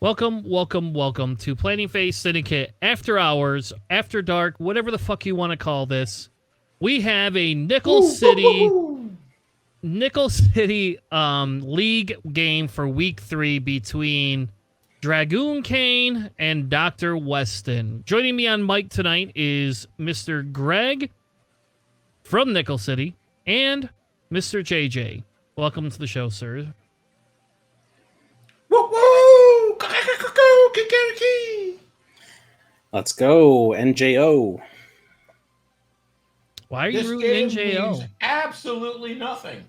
Welcome to Planning Phase Syndicate After Hours, After Dark, whatever the fuck you want to call this. We have a Nickel City league game for week 3 between Dragoon Kain and Dr. Weston. Joining me on mic tonight is Mr. Greg from Nickel City and Mr. JJ. Welcome to the show, sir. Woo woo! Let's go, NJO. Why are you rooting NJO? Means absolutely nothing.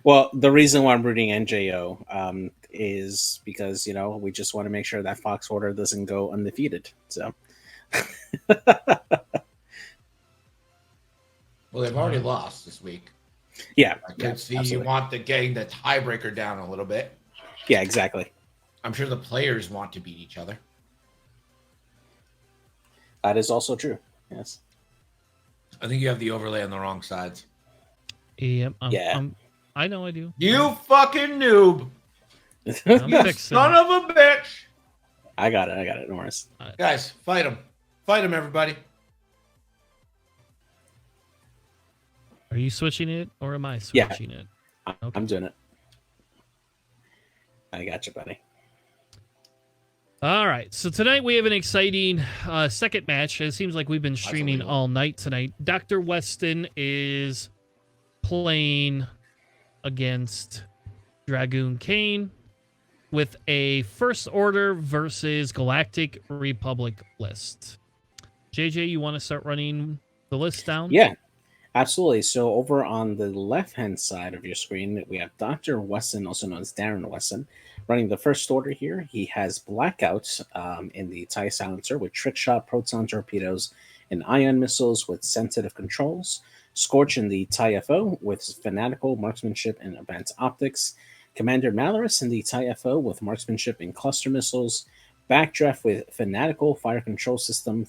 Well, the reason why I'm rooting NJO is because, we just want to make sure that Fox Order doesn't go undefeated. So, well, they've already lost this week. Yeah. I can see absolutely. You want getting the tiebreaker down a little bit. Yeah, exactly. I'm sure the players want to beat each other. That is also true. Yes. I think you have the overlay on the wrong sides. Yep. I know I do. You fucking noob. You son of a bitch. I got it. No worries. Guys, fight him. Fight him, everybody. Are you switching it or am I switching it? Okay. I'm doing it. I got you, buddy. All right. So tonight we have an exciting second match. It seems like we've been streaming all night tonight. Dr. Weston is playing against Dragoon Kain with a First Order versus Galactic Republic list. JJ, you want to start running the list down? Yeah. Absolutely. So over on the left-hand side of your screen, we have Dr. Weston, also known as Darren Weston, running the First Order here. He has Blackout in the TIE Silencer with Trick Shot, Proton Torpedoes, and Ion Missiles with Sensitive Controls. Scorch in the TIE FO with Fanatical, Marksmanship, and Advanced Optics. Commander Malorus in the TIE FO with Marksmanship and Cluster Missiles. Backdraft with Fanatical, Fire Control System,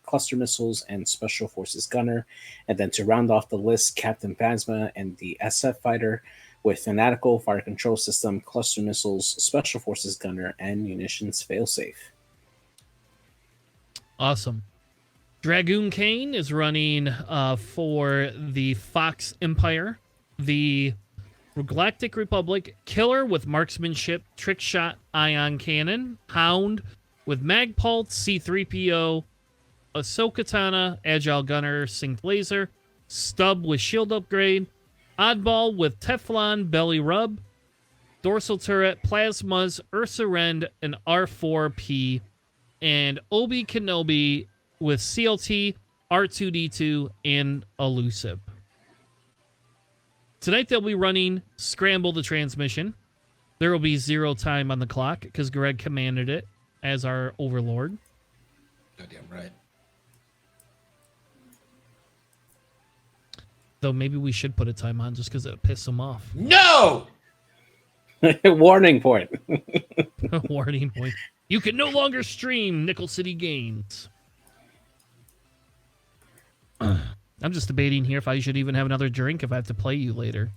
Cluster Missiles, and Special Forces Gunner. And then to round off the list, Captain Phasma and the SF Fighter with Fanatical, Fire Control System, Cluster Missiles, Special Forces Gunner, and Munitions Failsafe. Awesome. Dragoon Kain is running for the Fox Empire, the Galactic Republic, Killer with Marksmanship, Trick Shot, Ion Cannon, Hound with Magpult, C-3PO, Ahsoka-Tano, Agile Gunner, Synced Laser, Stub with Shield Upgrade, Oddball with Teflon, Belly Rub, Dorsal Turret, Plasmas, Ursa Rend, and R4P, and Obi Kenobi with CLT, R2-D2, and Elusive. Tonight they'll be running Scramble the Transmission. There will be 0 time on the clock because Greg commanded it as our overlord. Goddamn right. Though maybe we should put a time on just because it'll piss him off. No! Warning point. Warning point. You can no longer stream Nickel City games. I'm just debating here if I should even have another drink if I have to play you later.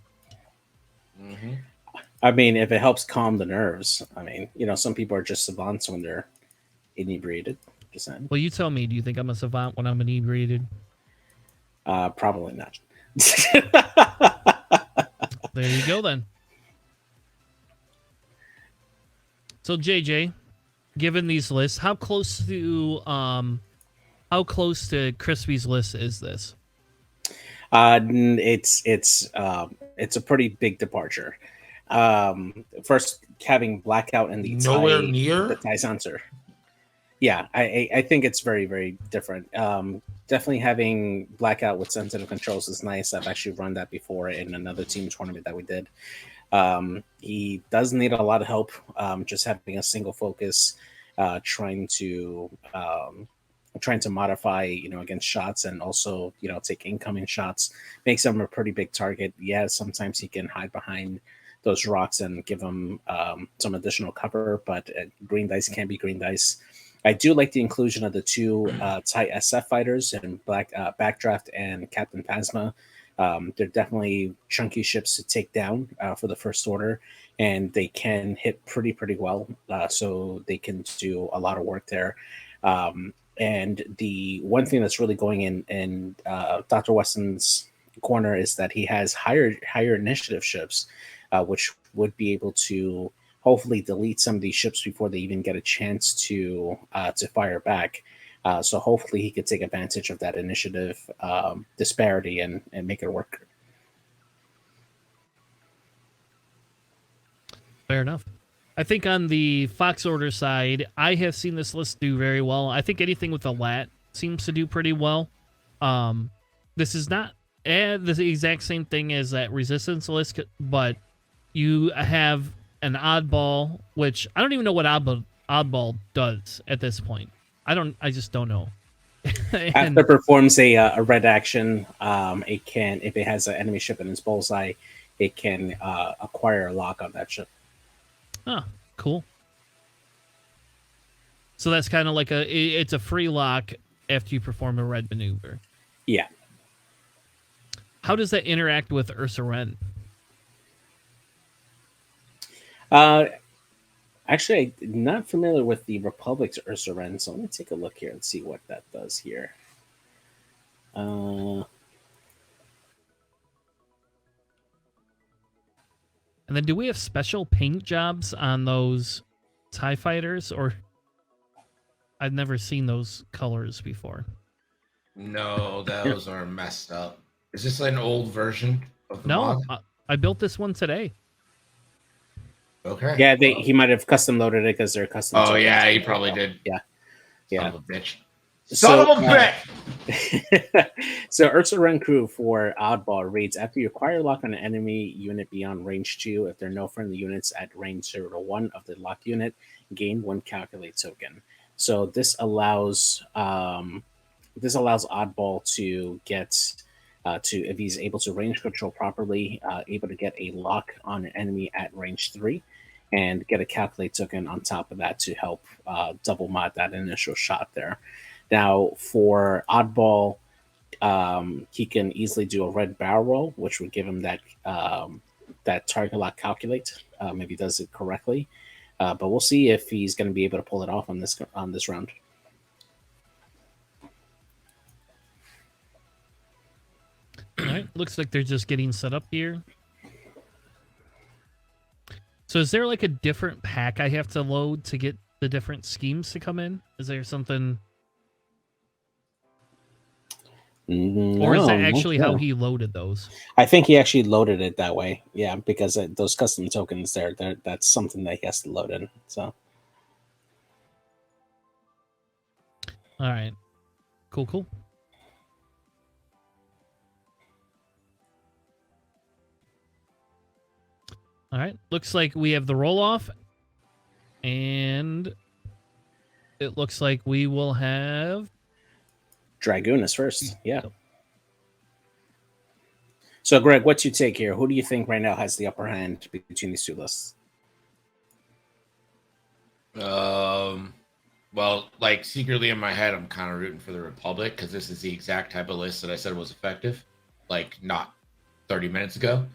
Mm-hmm. I mean, if it helps calm the nerves. I mean, some people are just savants when they're inebriated. Just saying. Well, you tell me. Do you think I'm a savant when I'm inebriated? Probably not. There you go, then. So, JJ, given these lists, how close to Crispy's list is this? It's a pretty big departure. First, having Blackout in the nowhere near the TIE Silencer. Yeah, I think it's very, very different. Definitely having Blackout with Sensitive Controls is nice. I've actually run that before in another team tournament that we did. He does need a lot of help. Just having a single focus, trying to modify, against shots and also, take incoming shots makes him a pretty big target. Yeah, sometimes he can hide behind those rocks and give him some additional cover, but green dice can be green dice. I do like the inclusion of the 2 TIE SF fighters and Backdraft and Captain Phasma. They're definitely chunky ships to take down for the First Order, and they can hit pretty well. So they can do a lot of work there. And the one thing that's really going in Dr. Weston's corner is that he has higher initiative ships, which would be able to hopefully delete some of these ships before they even get a chance to fire back. So hopefully he could take advantage of that initiative disparity and make it work. Fair enough. I think on the Fox Order side, I have seen this list do very well. I think anything with a lat seems to do pretty well. This is not the exact same thing as that Resistance list, but you have an oddball, which I don't even know what oddball does at this point. I just don't know. After it performs a red action, it can, if it has an enemy ship in its bullseye, it can acquire a lock on that ship. Oh, cool. So that's kind of like it's a free lock after you perform a red maneuver. Yeah. How does that interact with Ursa Wren? Actually, I'm not familiar with the Republic's Ursa Wren, so let me take a look here and see what that does here. And then do we have special paint jobs on those TIE fighters? Or I've never seen those colors before. No, those are messed up. Is this an old version of the mod? I built this one today. Okay. Yeah, he might have custom loaded it because they're custom. Oh, yeah, he probably did. Yeah. Son of a bitch. Son of a bitch! So Ursa Wren crew for Oddball reads, after you acquire lock on an enemy unit beyond range 2, if there are no friendly units at range 0 to 1 of the lock unit, gain 1 calculate token. So this allows Oddball to get if he's able to range control properly, able to get a lock on an enemy at range 3 and get a calculate token on top of that to help double mod that initial shot there. Now for Oddball, he can easily do a red barrel roll, which would give him that target lock calculate if he does it correctly. But we'll see if he's going to be able to pull it off on this round. All right, looks like they're just getting set up here. So is there like a different pack I have to load to get the different schemes to come in? Is there something? No, or is that actually how he loaded those? I think he actually loaded it that way. Yeah, because those custom tokens that's something that he has to load in. So. All right. Cool. All right. Looks like we have the roll-off. And it looks like we will have... Dragoon is first. Yeah. So, Greg, what's your take here? Who do you think right now has the upper hand between these two lists? Well, like secretly in my head, I'm kind of rooting for the Republic because this is the exact type of list that I said was effective, like not 30 minutes ago.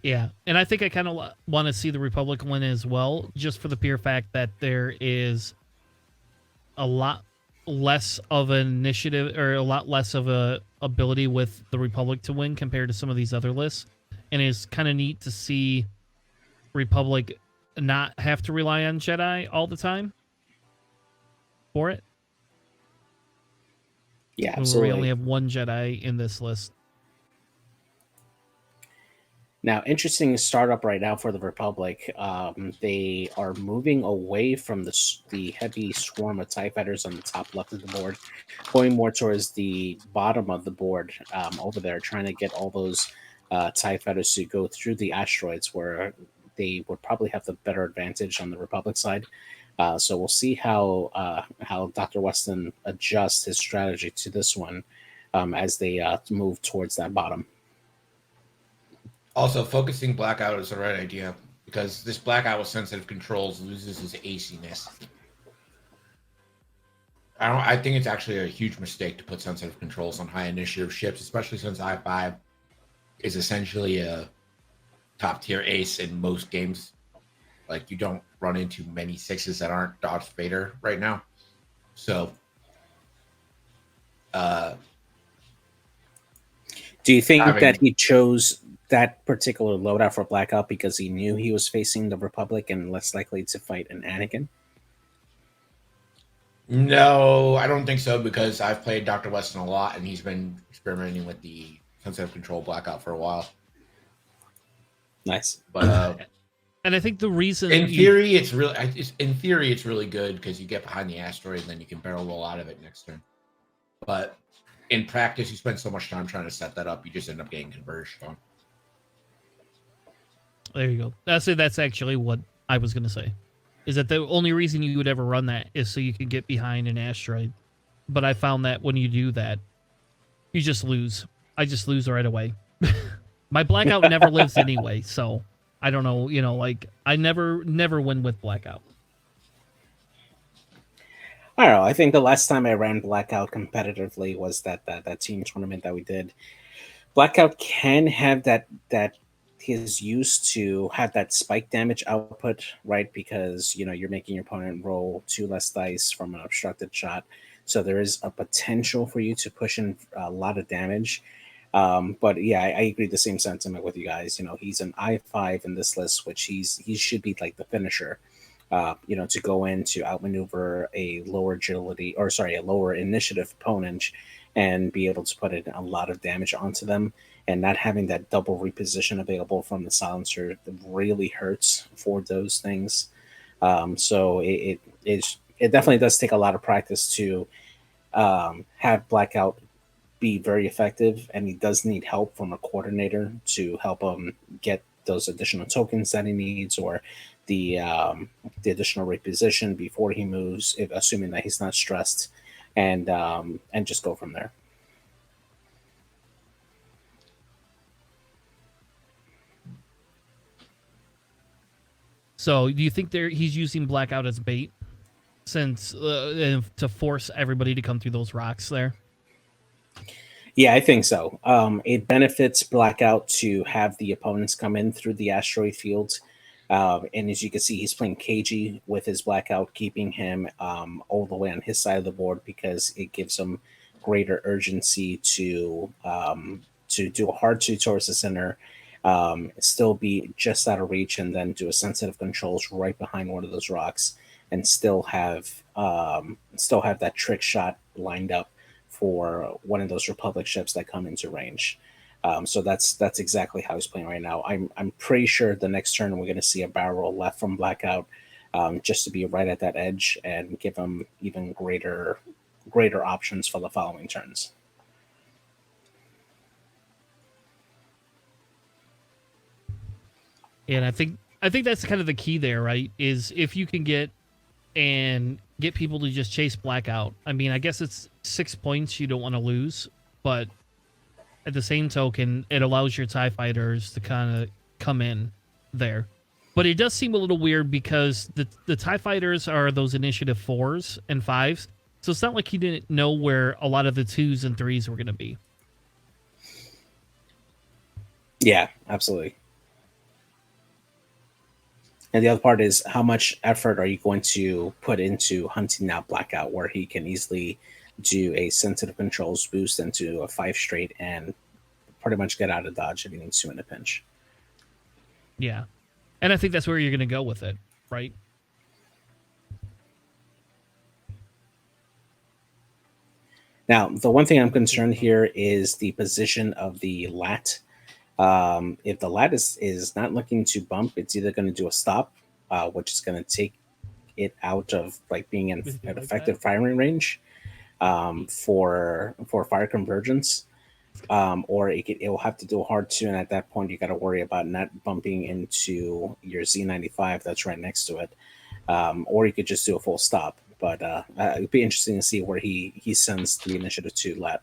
Yeah, and I think I kind of want to see the Republic win as well, just for the pure fact that there is a lot less of an initiative or a lot less of a ability with the Republic to win compared to some of these other lists, and it's kind of neat to see Republic not have to rely on Jedi all the time for it. Yeah, absolutely. We only have one Jedi in this list. Now, interesting startup right now for the Republic. They are moving away from the heavy swarm of TIE fighters on the top left of the board, going more towards the bottom of the board over there, trying to get all those TIE fighters to go through the asteroids where they would probably have the better advantage on the Republic side. So we'll see how Dr. Weston adjusts his strategy to this one as they move towards that bottom. Also, focusing Blackout is the right idea because this Blackout with sensitive controls loses his aciness. I think it's actually a huge mistake to put sensitive controls on high initiative ships, especially since I5 is essentially a top tier ace in most games. Like you don't run into many sixes that aren't Darth Vader right now. So uh Do you think that having he chose that particular loadout for Blackout because he knew he was facing the Republic and less likely to fight an Anakin? no, I don't think so because I've played Dr. Weston a lot and he's been experimenting with the sensitive control blackout for a while. Nice. But And I think the reason in theory, it's really good because you get behind the asteroid and then you can barrel roll out of it next turn. But in practice, you spend so much time trying to set that up, you just end up getting converged on. There you go. That's actually what I was gonna say. Is that the only reason you would ever run that is so you could get behind an asteroid. But I found that when you do that, you just lose. I just lose right away. My blackout never lives anyway, so I don't know, like I never win with blackout. I don't know. I think the last time I ran Blackout competitively was that team tournament that we did. Blackout can have that his used to have that spike damage output, right? Because you're making your opponent roll 2 less dice from an obstructed shot, so there is a potential for you to push in a lot of damage. But yeah, I agree the same sentiment with you guys. He's an I5 in this list, which he should be like the finisher. To go in to outmaneuver a lower agility, or sorry, a lower initiative opponent and be able to put in a lot of damage onto them, and not having that double reposition available from the silencer really hurts for those things. So it definitely does take a lot of practice to have Blackout be very effective, and he does need help from a coordinator to help him get those additional tokens that he needs, or the additional reposition before he moves, if, assuming that he's not stressed, and just go from there. So do you think he's using blackout as bait, since to force everybody to come through those rocks there? Yeah, I think so. It benefits Blackout to have the opponents come in through the asteroid field. And as you can see, he's playing cagey with his Blackout, keeping him all the way on his side of the board because it gives him greater urgency to do a hard two towards the center, still be just out of reach, and then do a sensitive controls right behind one of those rocks, and still have that trick shot lined up for one of those Republic ships that come into range. So that's exactly how he's playing right now. I'm pretty sure the next turn we're going to see a barrel roll left from Blackout, just to be right at that edge and give him even greater options for the following turns. And I think that's kind of the key there, right? Is if you can get people to just chase blackout. I mean, I guess it's 6 points you don't want to lose, but at the same token, it allows your TIE fighters to kind of come in there. But it does seem a little weird because the TIE fighters are those initiative 4s and 5s, so it's not like he didn't know where a lot of the 2s and 3s were going to be. Yeah, absolutely. And the other part is, how much effort are you going to put into hunting out Blackout, where he can easily do a sensitive controls boost into a 5 straight and pretty much get out of dodge if he needs to in a pinch. Yeah. And I think that's where you're going to go with it, right? Now, the one thing I'm concerned here is the position of the lat. If the lat is not looking to bump, it's either going to do a stop, which is going to take it out of like being in an effective firing range for fire convergence, or it will have to do a hard 2, and at that point you got to worry about not bumping into your Z95 that's right next to it, or you could just do a full stop. But it'd be interesting to see where he sends the initiative to lat.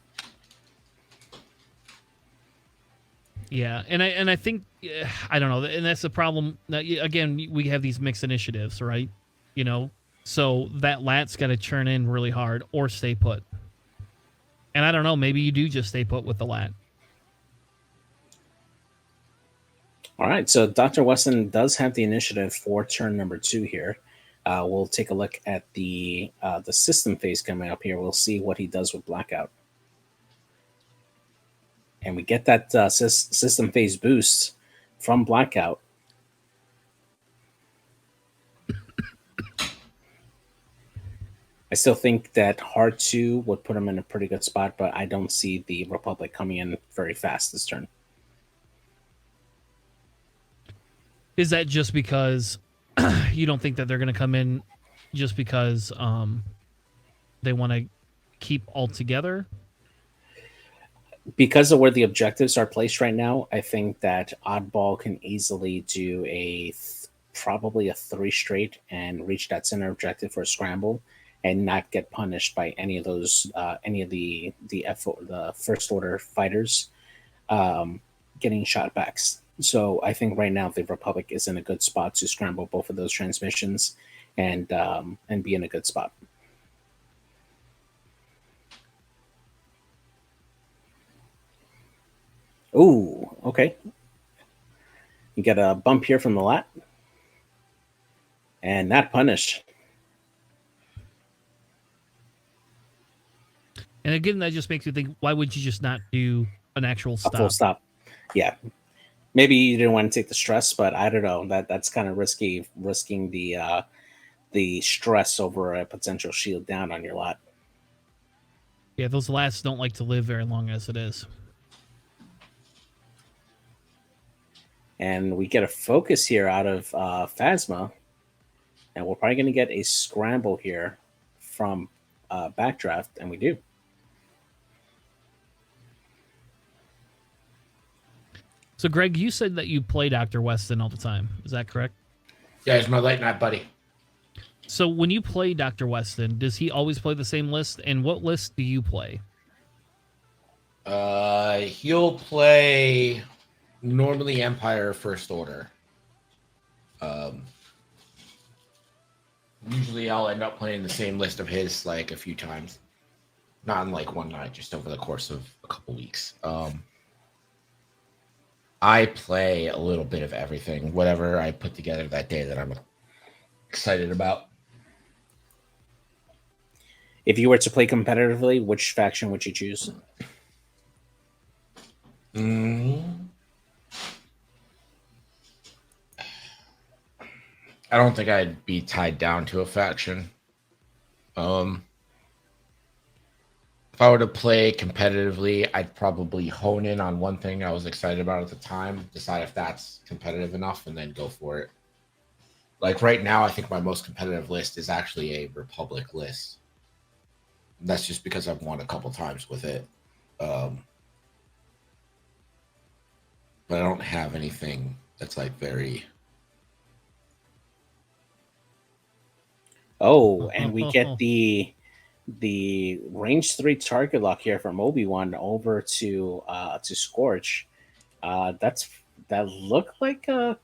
Yeah, and I think I don't know, and that's the problem. Again, we have these mixed initiatives, right? So that lat's got to churn in really hard or stay put. And I don't know, maybe you do just stay put with the lat. All right, so Dr. Weston does have the initiative for turn number 2 here. We'll take a look at the system phase coming up here. We'll see what he does with Blackout. And we get that system phase boost from Blackout. I still think that Hard 2 would put him in a pretty good spot, but I don't see the Republic coming in very fast this turn. Is that just because you don't think that they're going to come in just because they want to keep all together? Because of where the objectives are placed right now, I think that Oddball can easily do probably a 3 straight and reach that center objective for a scramble and not get punished by any of those any of the first order fighters getting shot backs. So I think right now the Republic is in a good spot to scramble both of those transmissions and be in a good spot. Ooh, okay. You get a bump here from the lat. And not punished. And again, that just makes me think, why would you just not do an actual stop? A full stop. Yeah. Maybe you didn't want to take the stress, but I don't know. That's kind of risky, risking the stress over a potential shield down on your lot. Yeah, those lats don't like to live very long as it is. And we get a focus here out of Phasma. And we're probably going to get a scramble here from Backdraft, and we do. So, Greg, you said that you play Dr. Weston all the time. Is that correct? Yeah, he's my late night buddy. So when you play Dr. Weston, does he always play the same list? And what list do you play? He'll play normally Empire First Order. Usually I'll end up playing the same list of his like a few times. Not in like one night, just over the course of a couple weeks. I play a little bit of everything, whatever I put together that day that I'm excited about. If you were to play competitively, which faction would you choose? I don't think I'd be tied down to a faction. If I were to play competitively, I'd probably hone in on one thing I was excited about at the time, decide if that's competitive enough, and then go for it. Like right now, I think my most competitive list is actually a Republic list. That's just because I've won a couple times with it. But I don't have anything that's like very... Oh, and we get the range 3 target lock here from Obi-Wan over to Scorch. That looked like a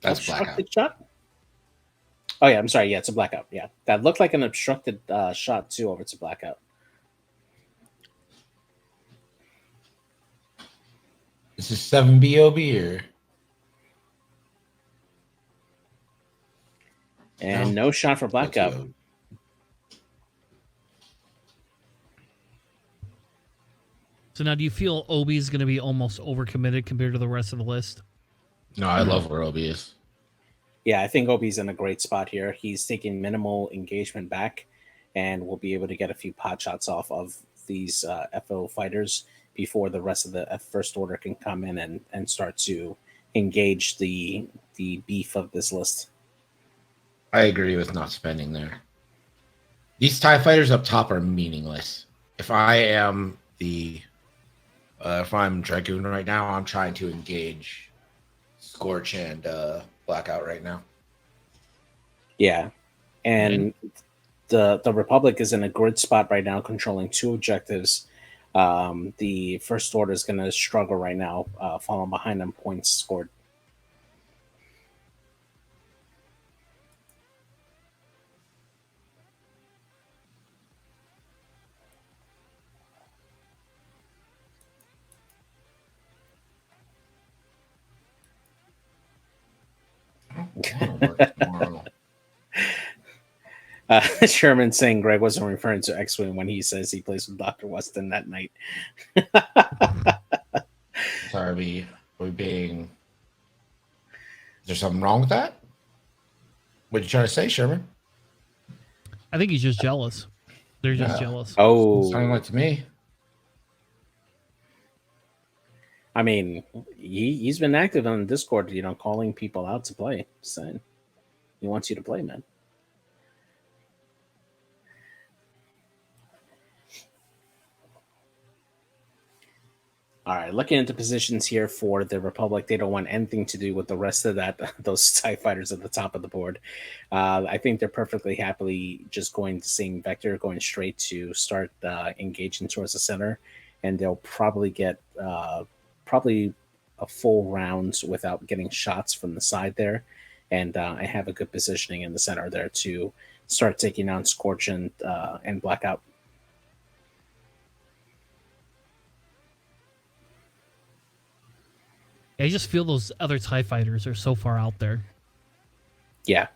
obstructed shot. Oh yeah, I'm sorry. Yeah, it's a blackout. Yeah, that looked like an obstructed shot too over to Blackout. This is 7BOB or... And no shot for Blackout. So now do you feel Obi's going to be almost overcommitted compared to the rest of the list? No, I love where Obi is. Yeah, I think Obi's in a great spot here. He's taking minimal engagement back and will be able to get a few pot shots off of these FO fighters before the rest of the First Order can come in and start to engage the beef of this list. I agree with not spending there. These TIE fighters up top are meaningless. If I'm Dragoon right now, I'm trying to engage Scorch and Blackout right now. Yeah. And the Republic is in a good spot right now, controlling 2 objectives. The First Order is going to struggle right now, falling behind on points scored. I don't work tomorrow. Sherman saying Greg wasn't referring to X-Wing when he says he plays with Dr. Weston that night. Sorry, we being. Is there something wrong with that? What are you trying to say, Sherman? I think he's just jealous. They're just Yeah. jealous. Oh, Sounding like to me. I mean, he's been active on Discord, calling people out to play. Saying he wants you to play, man. All right, looking into positions here for the Republic, they don't want anything to do with the rest of those TIE fighters at the top of the board. I think they're perfectly happily just going the same vector, going straight to start engaging towards the center, and they'll probably get probably a full round without getting shots from the side there. And I have a good positioning in the center there to start taking on Scorch and Blackout. I just feel those other TIE fighters are so far out there. Yeah.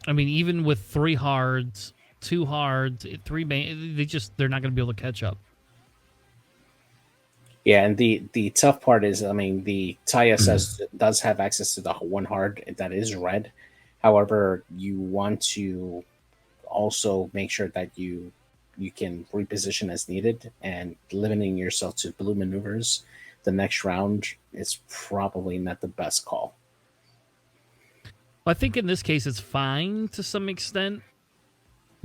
I mean, even with 3 hards, 2 hards, 3 main, they're not going to be able to catch up. Yeah, and the tough part is, I mean, the TIE SS does have access to the 1 hard that is red. However, you want to also make sure that you can reposition as needed, and limiting yourself to blue maneuvers the next round is probably not the best call. I think in this case it's fine to some extent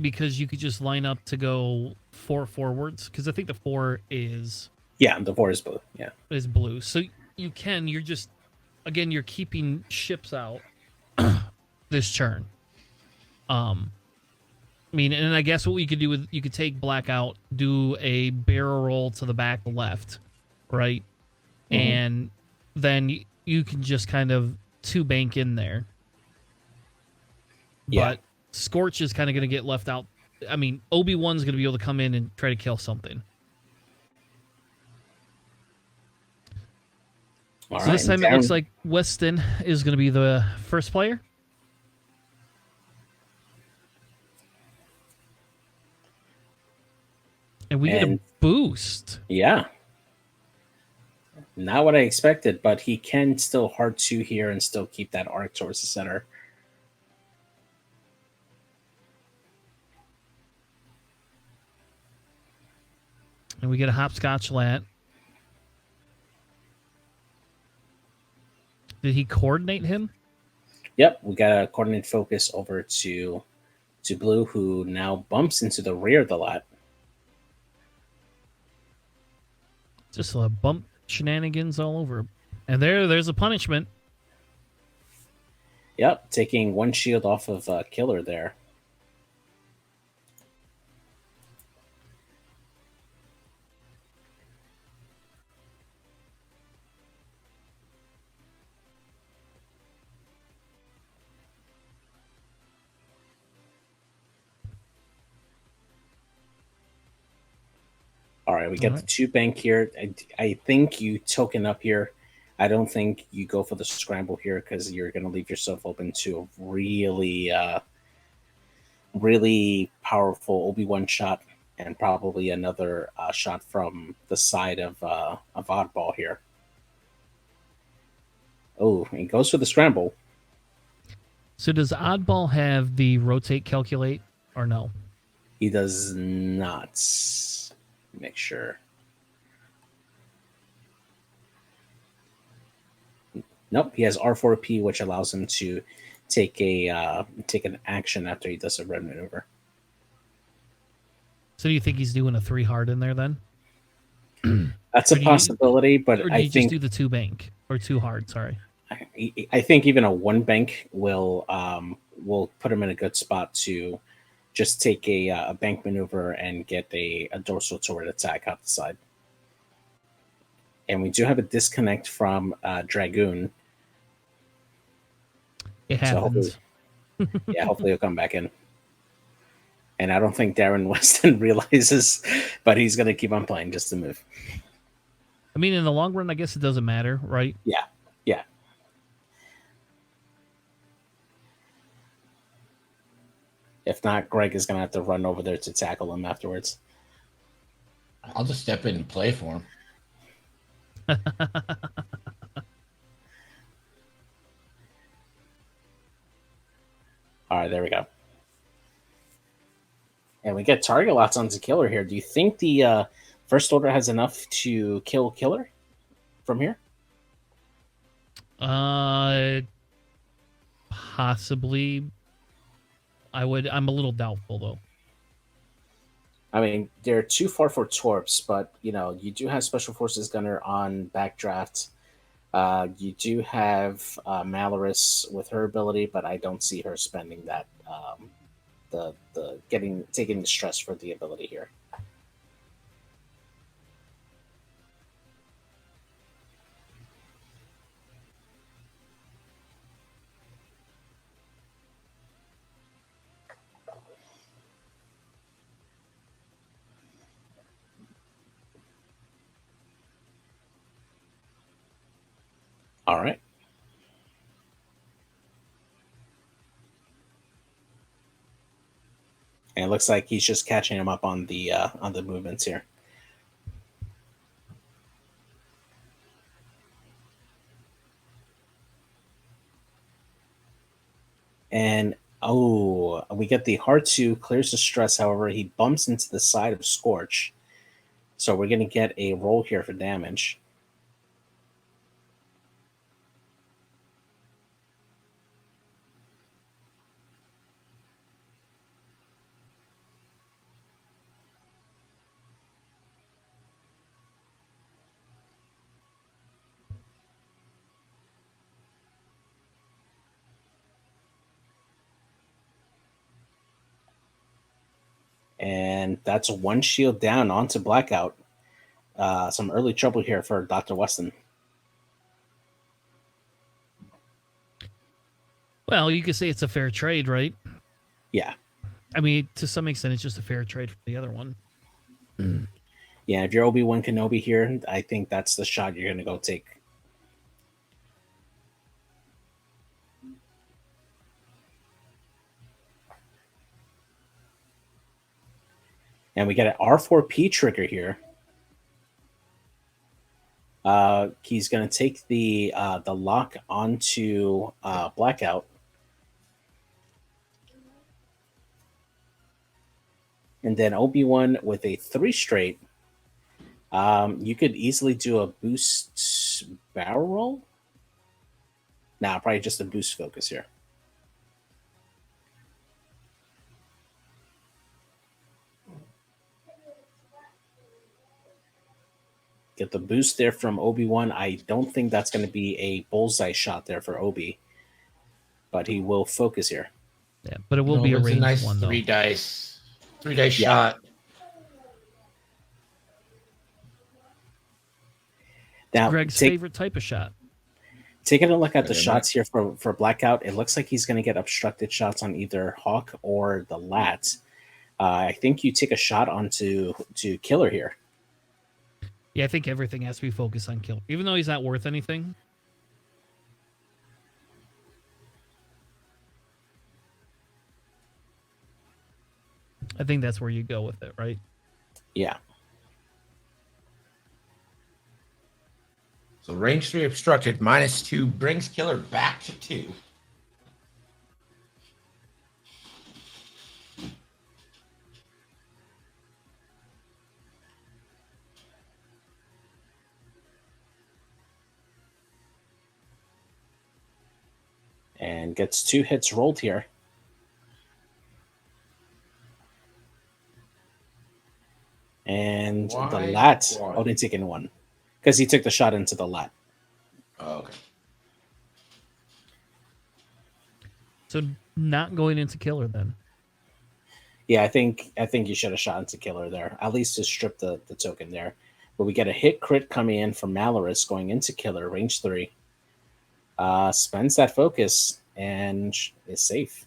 because you could just line up to go 4 forwards, because I think the 4 is... Yeah, the 4 is blue. Yeah. Is blue. So you're just... Again, you're keeping ships out this turn. I mean, and I guess what we could do with... You could take Blackout, do a barrel roll to the back left, right? Mm-hmm. And then you can just kind of 2 bank in there. Yeah. But Scorch is kind of going to get left out. I mean, Obi-Wan's going to be able to come in and try to kill something. All so right, this time it looks like Weston is going to be the first player. And we get a boost. Yeah. Not what I expected, but he can still hard 2 here and still keep that arc towards the center. And we get a hopscotch lat. Did he coordinate him? Yep, we got a coordinate focus over to blue, who now bumps into the rear of the lat. Just a bump shenanigans all over. And there's a punishment. Yep, taking 1 shield off of Killer there. All right, we got the 2 bank here. I think you token up here. I don't think you go for the scramble here because you're going to leave yourself open to a really, really powerful Obi-Wan shot, and probably another shot from the side of Oddball here. Oh, he goes for the scramble. So does Oddball have the rotate calculate or no? He does not. Make sure. Nope, he has R4P, which allows him to take an action after he does a red maneuver. So do you think he's doing a 3 hard in there then? That's a possibility, but or do I you think just do the 2 bank or 2 hard? Sorry. I think even a 1 bank will put him in a good spot to just take a bank maneuver and get a dorsal turret attack out the side. And we do have a disconnect from Dragoon. It happens. So hopefully he'll come back in. And I don't think Darren Weston realizes, but he's going to keep on playing just to move. I mean, in the long run, I guess it doesn't matter, right? Yeah. If not, Greg is going to have to run over there to tackle him afterwards. I'll just step in and play for him. All right, there we go. And we get target lots onto Killer here. Do you think the First Order has enough to kill Killer from here? Possibly. I'm a little doubtful though. I mean, they're too far for Torps, but you do have Special Forces Gunner on backdraft. You do have Malorus with her ability, but I don't see her spending that taking the stress for the ability here. All right. And it looks like he's just catching him up on the movements here. And we get the hard 2, clears the stress. However, he bumps into the side of Scorch. So we're going to get a roll here for damage. And that's 1 shield down onto Blackout. Some early trouble here for Dr. Weston. Well, you could say it's a fair trade, right? Yeah. I mean, to some extent, it's just a fair trade for the other one. Yeah, if you're Obi-Wan Kenobi here, I think that's the shot you're going to go take. And we get an R4P trigger here. He's going to take the lock onto Blackout. And then Obi-Wan with a 3 straight. You could easily do a boost barrel roll. Nah, probably just a boost focus here. Get the boost there from Obi-Wan. I don't think that's going to be a bullseye shot there for Obi. But he will focus here. Yeah, but it will be a ranged nice one, though. 3 dice shot. Now, Greg's favorite type of shot. Taking a look at the shots here for Blackout, it looks like he's going to get obstructed shots on either Hawk or the Lat. I think you take a shot onto Killer here. Yeah, I think everything has to be focused on Killer, even though he's not worth anything. I think that's where you go with it, right? Yeah. So range 3 obstructed, -2 brings Killer back to 2. And gets 2 hits rolled here. And the Lat only taking 1. Because he took the shot into the Lat. Oh, okay. So not going into Killer then. Yeah, I think you should have shot into Killer there. At least to strip the token there. But we get a hit crit coming in from Malorus going into Killer, range 3. Spends that focus and is safe.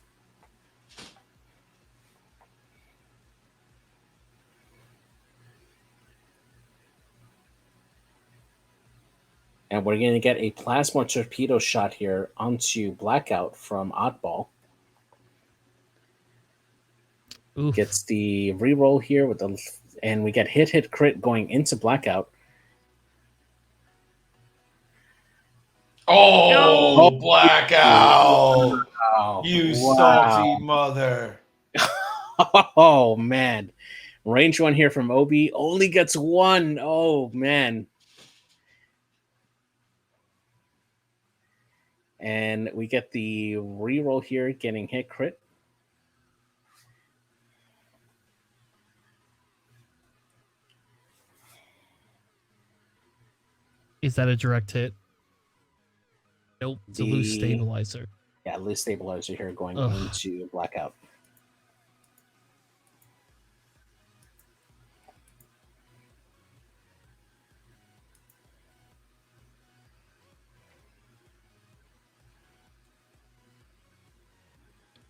And we're going to get a plasma torpedo shot here onto Blackout from Oddball. Oof. Gets the reroll here with the, and we get hit crit going into blackout. Oh, blackout! Wow! You Wow! salty mother! Oh man, range one here from Obi only gets one. Oh man. And we get the reroll here, getting hit crit. Is that a direct hit? Nope. It's a loose stabilizer. Yeah, loose stabilizer here going Ugh. into blackout.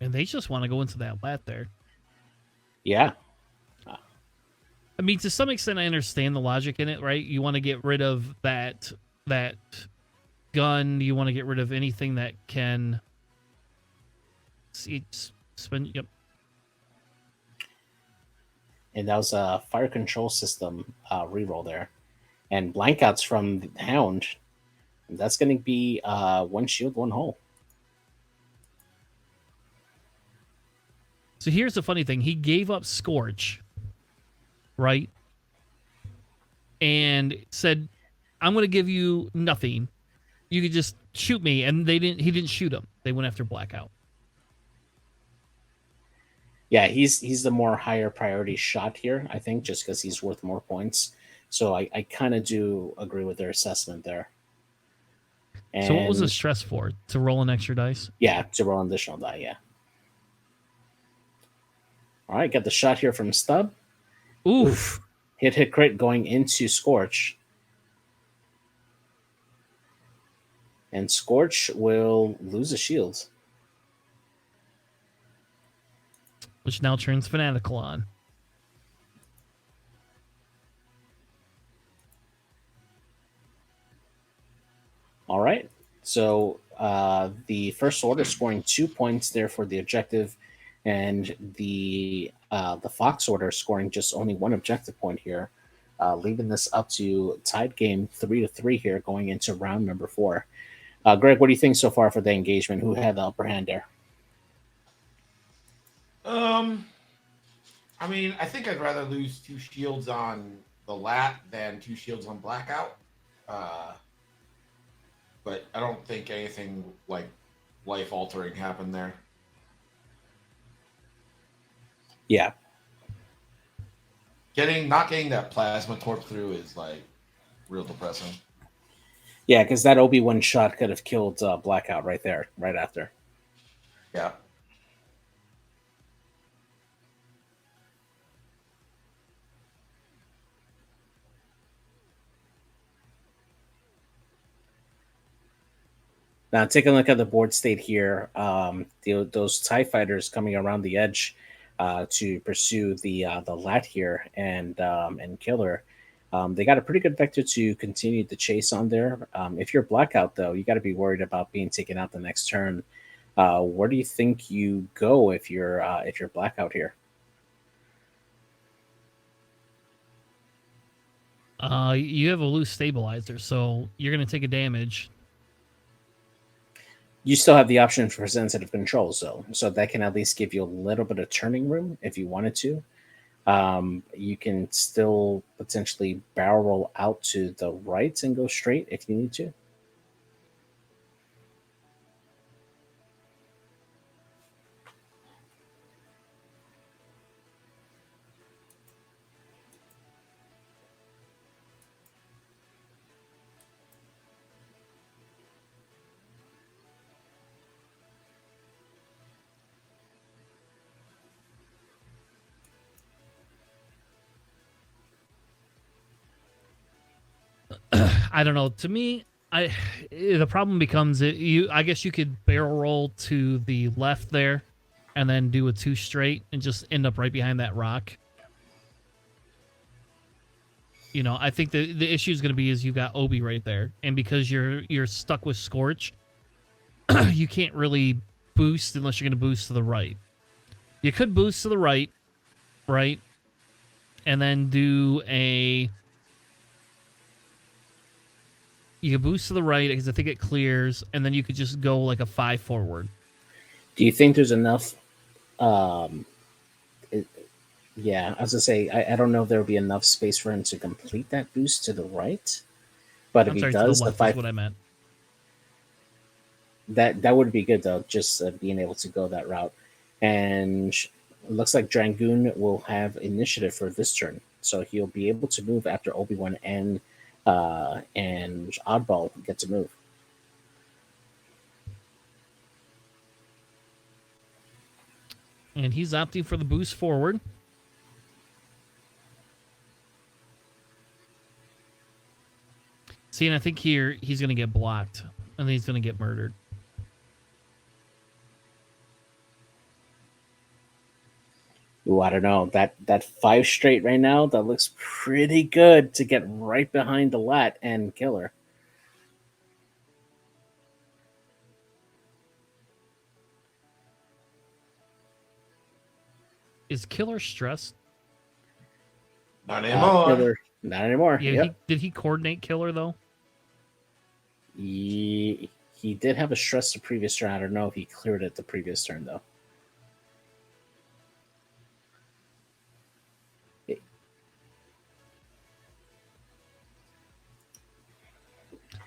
And they just want to go into that lat there. Yeah. I mean, to some extent, I understand the logic in it, right? You want to get rid of that gun. You want to get rid of anything that can spin. Yep. And that was a fire control system reroll there. And blankouts from the Hound. That's going to be one shield, one hole. So here's the funny thing. He gave up Scorch, right? And said, I'm going to give you nothing. You could just shoot me. And he didn't shoot him. They went after blackout. Yeah, he's the more higher priority shot here, I think, just because he's worth more points. So I kind of do agree with their assessment there. And so what was the stress for? To roll an extra dice? Yeah, to roll an additional die, yeah. All right, got the shot here from Stub. Oof. Hit crit going into Scorch. And Scorch will lose a shield. Which now turns Fanatical on. All right. So the First Order scoring 2 points there for the objective, and the Fox Order scoring just only one objective point here, leaving this up to tied game 3-3 here going into round number 4. Greg, what do you think so far for the engagement? Who had the upper hand there? I mean, I think I'd rather lose 2 shields on the lat than 2 shields on blackout. But I don't think anything like life altering happened there. Yeah. Not getting that plasma torp through is like real depressing. Yeah, because that Obi-Wan shot could have killed Blackout right there, right after. Yeah. Now, take a look at the board state here. Those TIE fighters coming around the edge to pursue the lat here and Killer. They got a pretty good vector to continue the chase on there. If you're Blackout, though, you got to be worried about being taken out the next turn. Where do you think you go if you're Blackout here? You have a loose stabilizer, so you're going to take a damage. You still have the option for sensitive controls, though, so that can at least give you a little bit of turning room if you wanted to. You can still potentially barrel roll out to the right and go straight if you need to. I don't know. To me, the problem becomes I guess you could barrel roll to the left there, and then do a 2 straight and just end up right behind that rock. You know, I think the issue is going to be is you got Obi right there, and because you're stuck with Scorch, you can't really boost unless you're going to boost to the right. You could boost to the right right? And then do a... You can boost to the right because I think it clears, and then you could just go like a 5 forward. Do you think there's enough? It, yeah, I was gonna say I don't know if there would be enough space for him to complete that boost to the right, but if I'm he sorry, does, to the the left is five what I meant. that would be good though, just being able to go that route. And it looks like Dragoon will have initiative for this turn, so he'll be able to move after Obi-Wan and Oddball get to move. And he's opting for the boost forward. See, and I think here he's going to get blocked, and then he's going to get murdered. Ooh, I don't know. That 5 straight right now, that looks pretty good to get right behind the lat and Killer. Is Killer stressed? Not anymore. Killer, not anymore. Yeah. Yep. Did he coordinate Killer though? He did have a stress the previous turn. I don't know if he cleared it the previous turn though.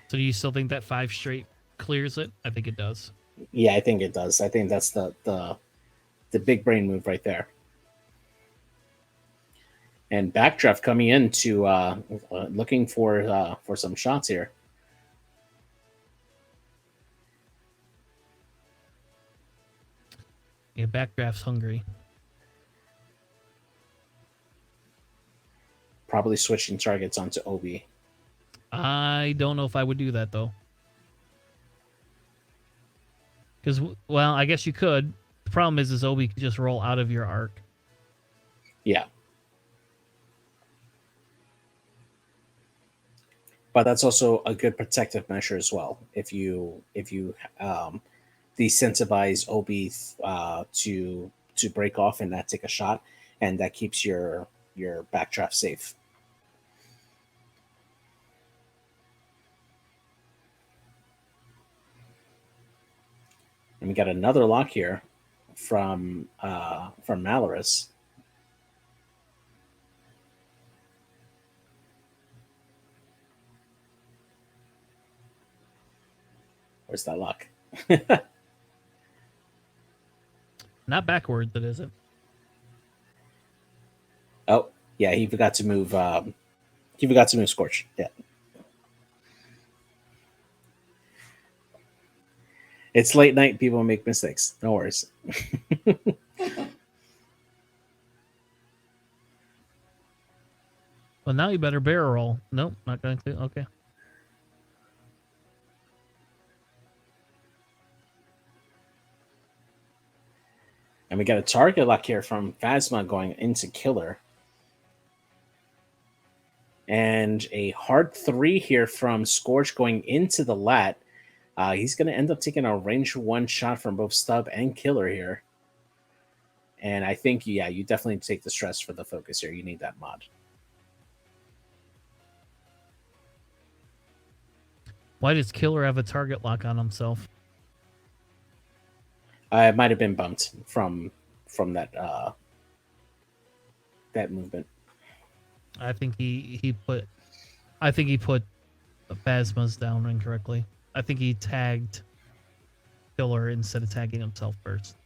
So do you still think that 5 straight clears it? I think it does. Yeah, I think it does. I think that's the big brain move right there. And Backdraft coming in to looking for some shots here. Yeah, Backdraft's hungry. Probably switching targets onto Obi. I don't know if I would do that though. Because, well, I guess you could. The problem is Obi could just roll out of your arc. Yeah. But that's also a good protective measure as well. If you desensitize Obi to break off and not take a shot, and that keeps your backdraft safe. And we got another lock here from Malorus. Where's that lock? Not backwards, it isn't. Oh, yeah, he forgot to move. He forgot to move Scorch. Yeah. It's late night. People make mistakes. No worries. Well, now you better barrel roll. Nope, not going to. Okay. And we got a target lock here from Phasma going into Killer. And a hard 3 here from Scorch going into the lat. He's going to end up taking a range 1 shot from both Stub and Killer here. And I think, yeah, you definitely take the stress for the focus here. You need that mod. Why does Killer have a target lock on himself? It might have been bumped from that that movement. I think he put Phasma's down incorrectly. I think he tagged Killer instead of tagging himself first.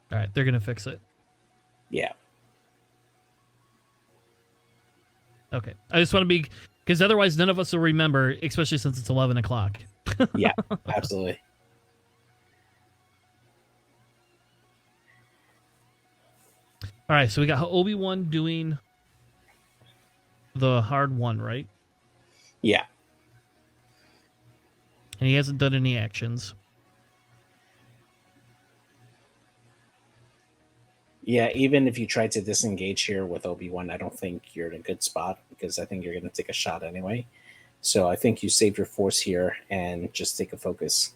All right, they're going to fix it. Yeah. Okay. I just want to be... Because otherwise none of us will remember, especially since it's 11 o'clock. Yeah, absolutely. All right, so we got Obi-Wan doing the hard one, right? Yeah. And he hasn't done any actions. Yeah, even if you try to disengage here with Obi-Wan, I don't think you're in a good spot because I think you're going to take a shot anyway. So I think you save your force here and just take a focus.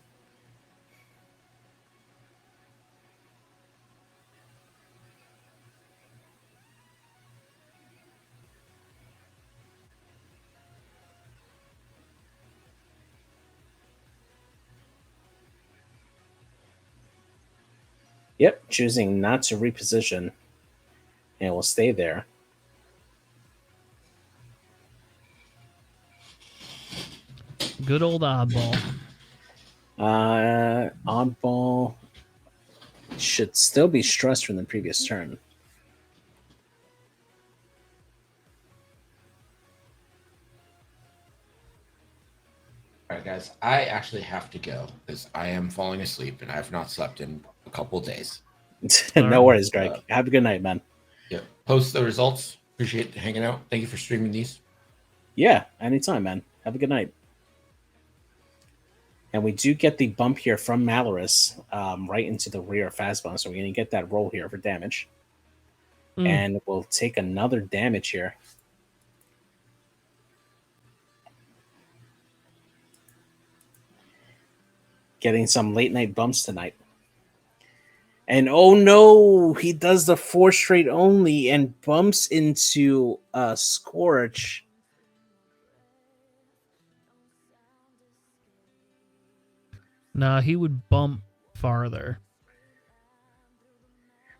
Yep, choosing not to reposition and will stay there. Good old oddball. Oddball should still be stressed from the previous turn. All right, guys. I actually have to go because I am falling asleep and I have not slept in a couple of days. No worries, Greg. Have a good night, man. Yeah. Post the results. Appreciate hanging out. Thank you for streaming these. Yeah, anytime, man. Have a good night. And we do get the bump here from Malorus right into the rear of Phasma. So we're going to get that roll here for damage. And we'll take another damage here. Getting some late night bumps tonight. And oh no, he does the 4 straight only and bumps into Scorch. Nah, he would bump farther.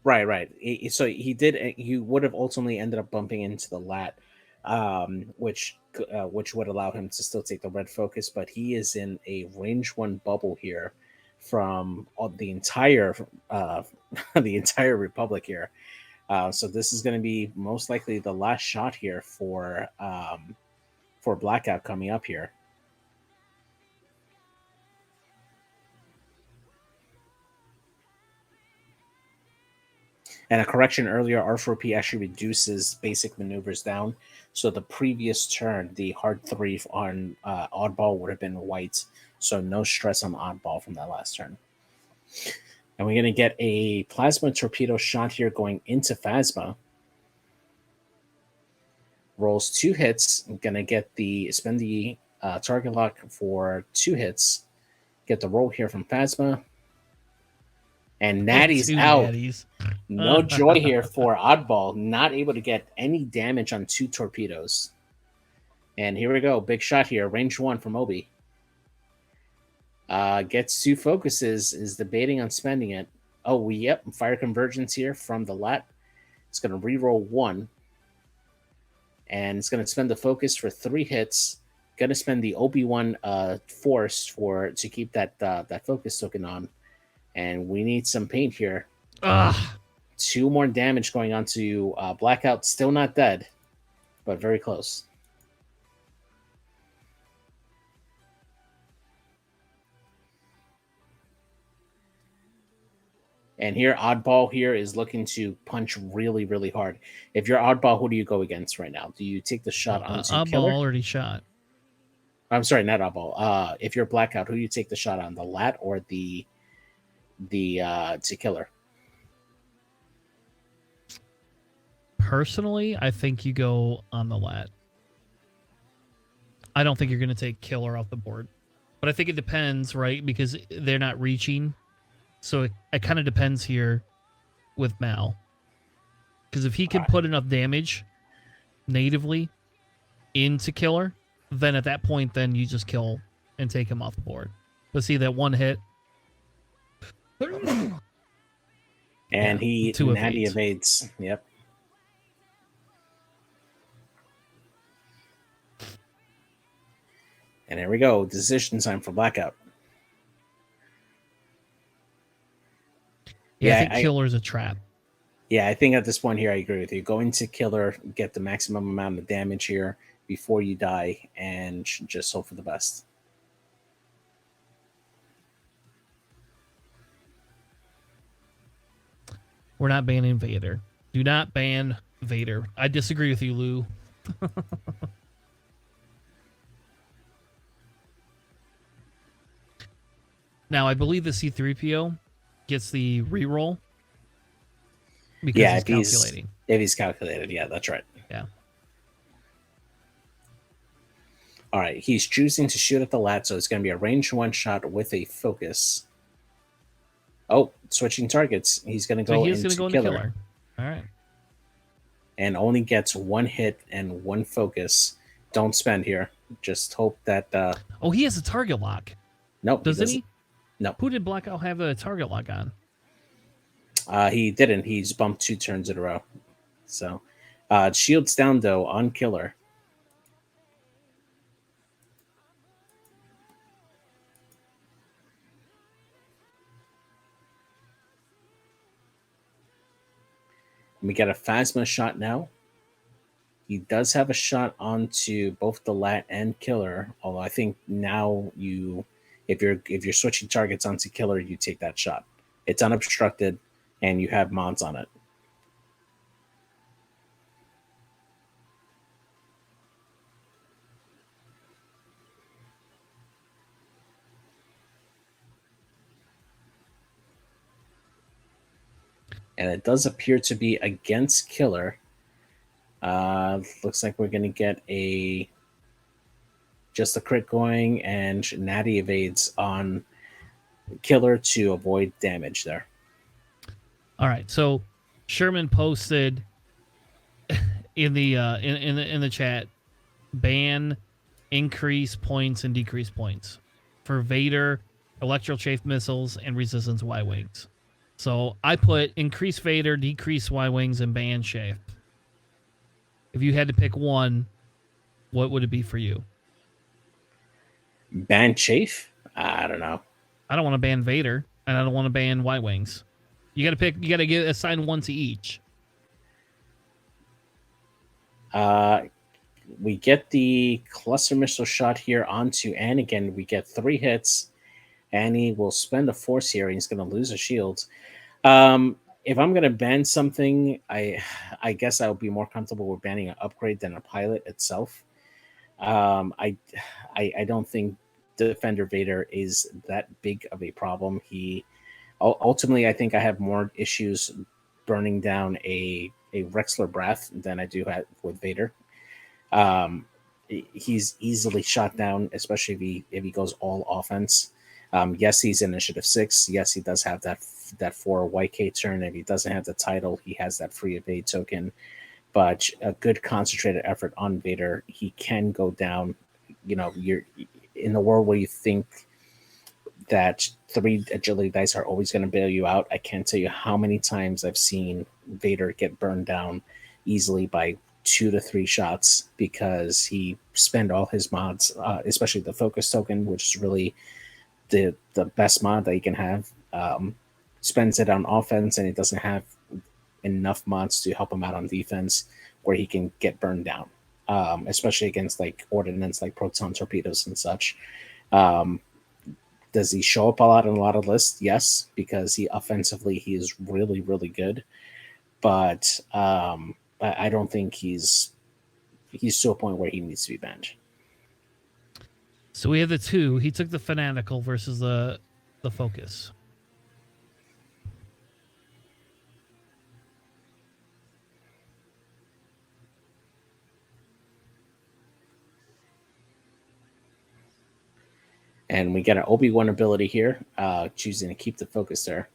Right. So he did. He would have ultimately ended up bumping into the lat, which would allow him to still take the red focus. But he is in a range 1 bubble here from the entire the entire Republic here. So this is going to be most likely the last shot here for Blackout coming up here. And a correction earlier, R4P actually reduces basic maneuvers down. So the previous turn, the hard 3 on Oddball would have been white. So no stress on Oddball from that last turn. And we're going to get a Plasma Torpedo shot here going into Phasma. Rolls 2 hits. I'm going to spend the target lock for 2 hits. Get the roll here from Phasma. And Natty's out. Natties. No joy here for Oddball. Not able to get any damage on 2 torpedoes. And here we go. Big shot here. Range 1 from Obi. Gets 2 focuses. Is debating on spending it. Oh, yep. Fire convergence here from the lat. It's going to reroll 1. And it's going to spend the focus for 3 hits. Going to spend the Obi-Wan force to keep that focus token on. And we need some paint here. 2 more damage going on to Blackout. Still not dead, but very close. And here, Oddball here is looking to punch really, really hard. If you're Oddball, who do you go against right now? Do you take the shot onto Oddball Killer? already shot. I'm sorry, not Oddball. If you're Blackout, who do you take the shot on? The lat or the to Killer? Personally, I think you go on the lat. I don't think you're going to take Killer off the board. But I think it depends, right? Because they're not reaching. So it kind of depends here with Mal. Because if he can put enough damage natively into Killer, then at that point, then you just kill and take him off the board. But see that 1 hit. And he Natty evades. evades. Yep. And there we go. Decision time for Blackout. Yeah, I think Killer's a trap. Yeah, I think at this point here, I agree with you. Go into Killer, get the maximum amount of damage here before you die, and just hope for the best. We're not banning Vader. Do not ban Vader. I disagree with you, Lou. Now, I believe the C-3PO gets the reroll because Yeah, he's calculating. if he's calculated, yeah, that's right. Yeah. All right, he's choosing to shoot at the lat, so it's going to be a range one shot with a focus. Oh, switching targets. He's going to So go he is into going to go killer, into killer. All right. and only gets one hit and one focus. Don't spend here. Just hope that. Oh, he has a target lock. Nope, Doesn't he? No, Who did Blackout have a target lock on? he didn't. He's bumped 2 turns in a row. So, shields down though on killer. We get a Phasma shot now. He does have a shot onto both the lat and killer. Although I think now if you're switching targets onto killer, you take that shot. It's unobstructed, and you have mods on it. And it does appear to be against killer. Looks like we're going to get just a crit going, and Natty evades on killer to avoid damage there. All right. So Sherman posted in the in the chat, ban increase points and decrease points for Vader, electro chafe missiles, and resistance Y wings. So I put increase Vader, decrease Y wings, and ban chafe. If you had to pick one, what would it be for you? Ban chafe? I don't know. I don't want to ban Vader, and I don't want to ban Y wings. You got to pick. You got to assign one to each. We get the cluster missile shot here onto Anakin. We get 3 hits. Annie will spend a force here, and he's going to lose a shield. If I'm going to ban something, I guess I would be more comfortable with banning an upgrade than a pilot itself. I don't think Defender Vader is that big of a problem. Ultimately, I think I have more issues burning down a Rexler Brath than I do have with Vader. He's easily shot down, especially if he goes all offense. Yes, he's initiative 6. Yes, he does have that 4 YK turn. If he doesn't have the title, he has that free evade token. But a good concentrated effort on Vader, he can go down. You're in the world where you think that 3 agility dice are always going to bail you out. I can't tell you how many times I've seen Vader get burned down easily by 2 to 3 shots because he spent all his mods, especially the focus token, which is really the best mod that you can have. Spends it on offense, and he doesn't have enough mods to help him out on defense where he can get burned down, especially against like ordnance like proton torpedoes and such. Does he show up a lot in a lot of lists? Yes, because he is really, really good. But I don't think he's to a point where he needs to be banned. So we have the 2. He took the fanatical versus the focus. And we get an Obi-Wan ability here, choosing to keep the focus there.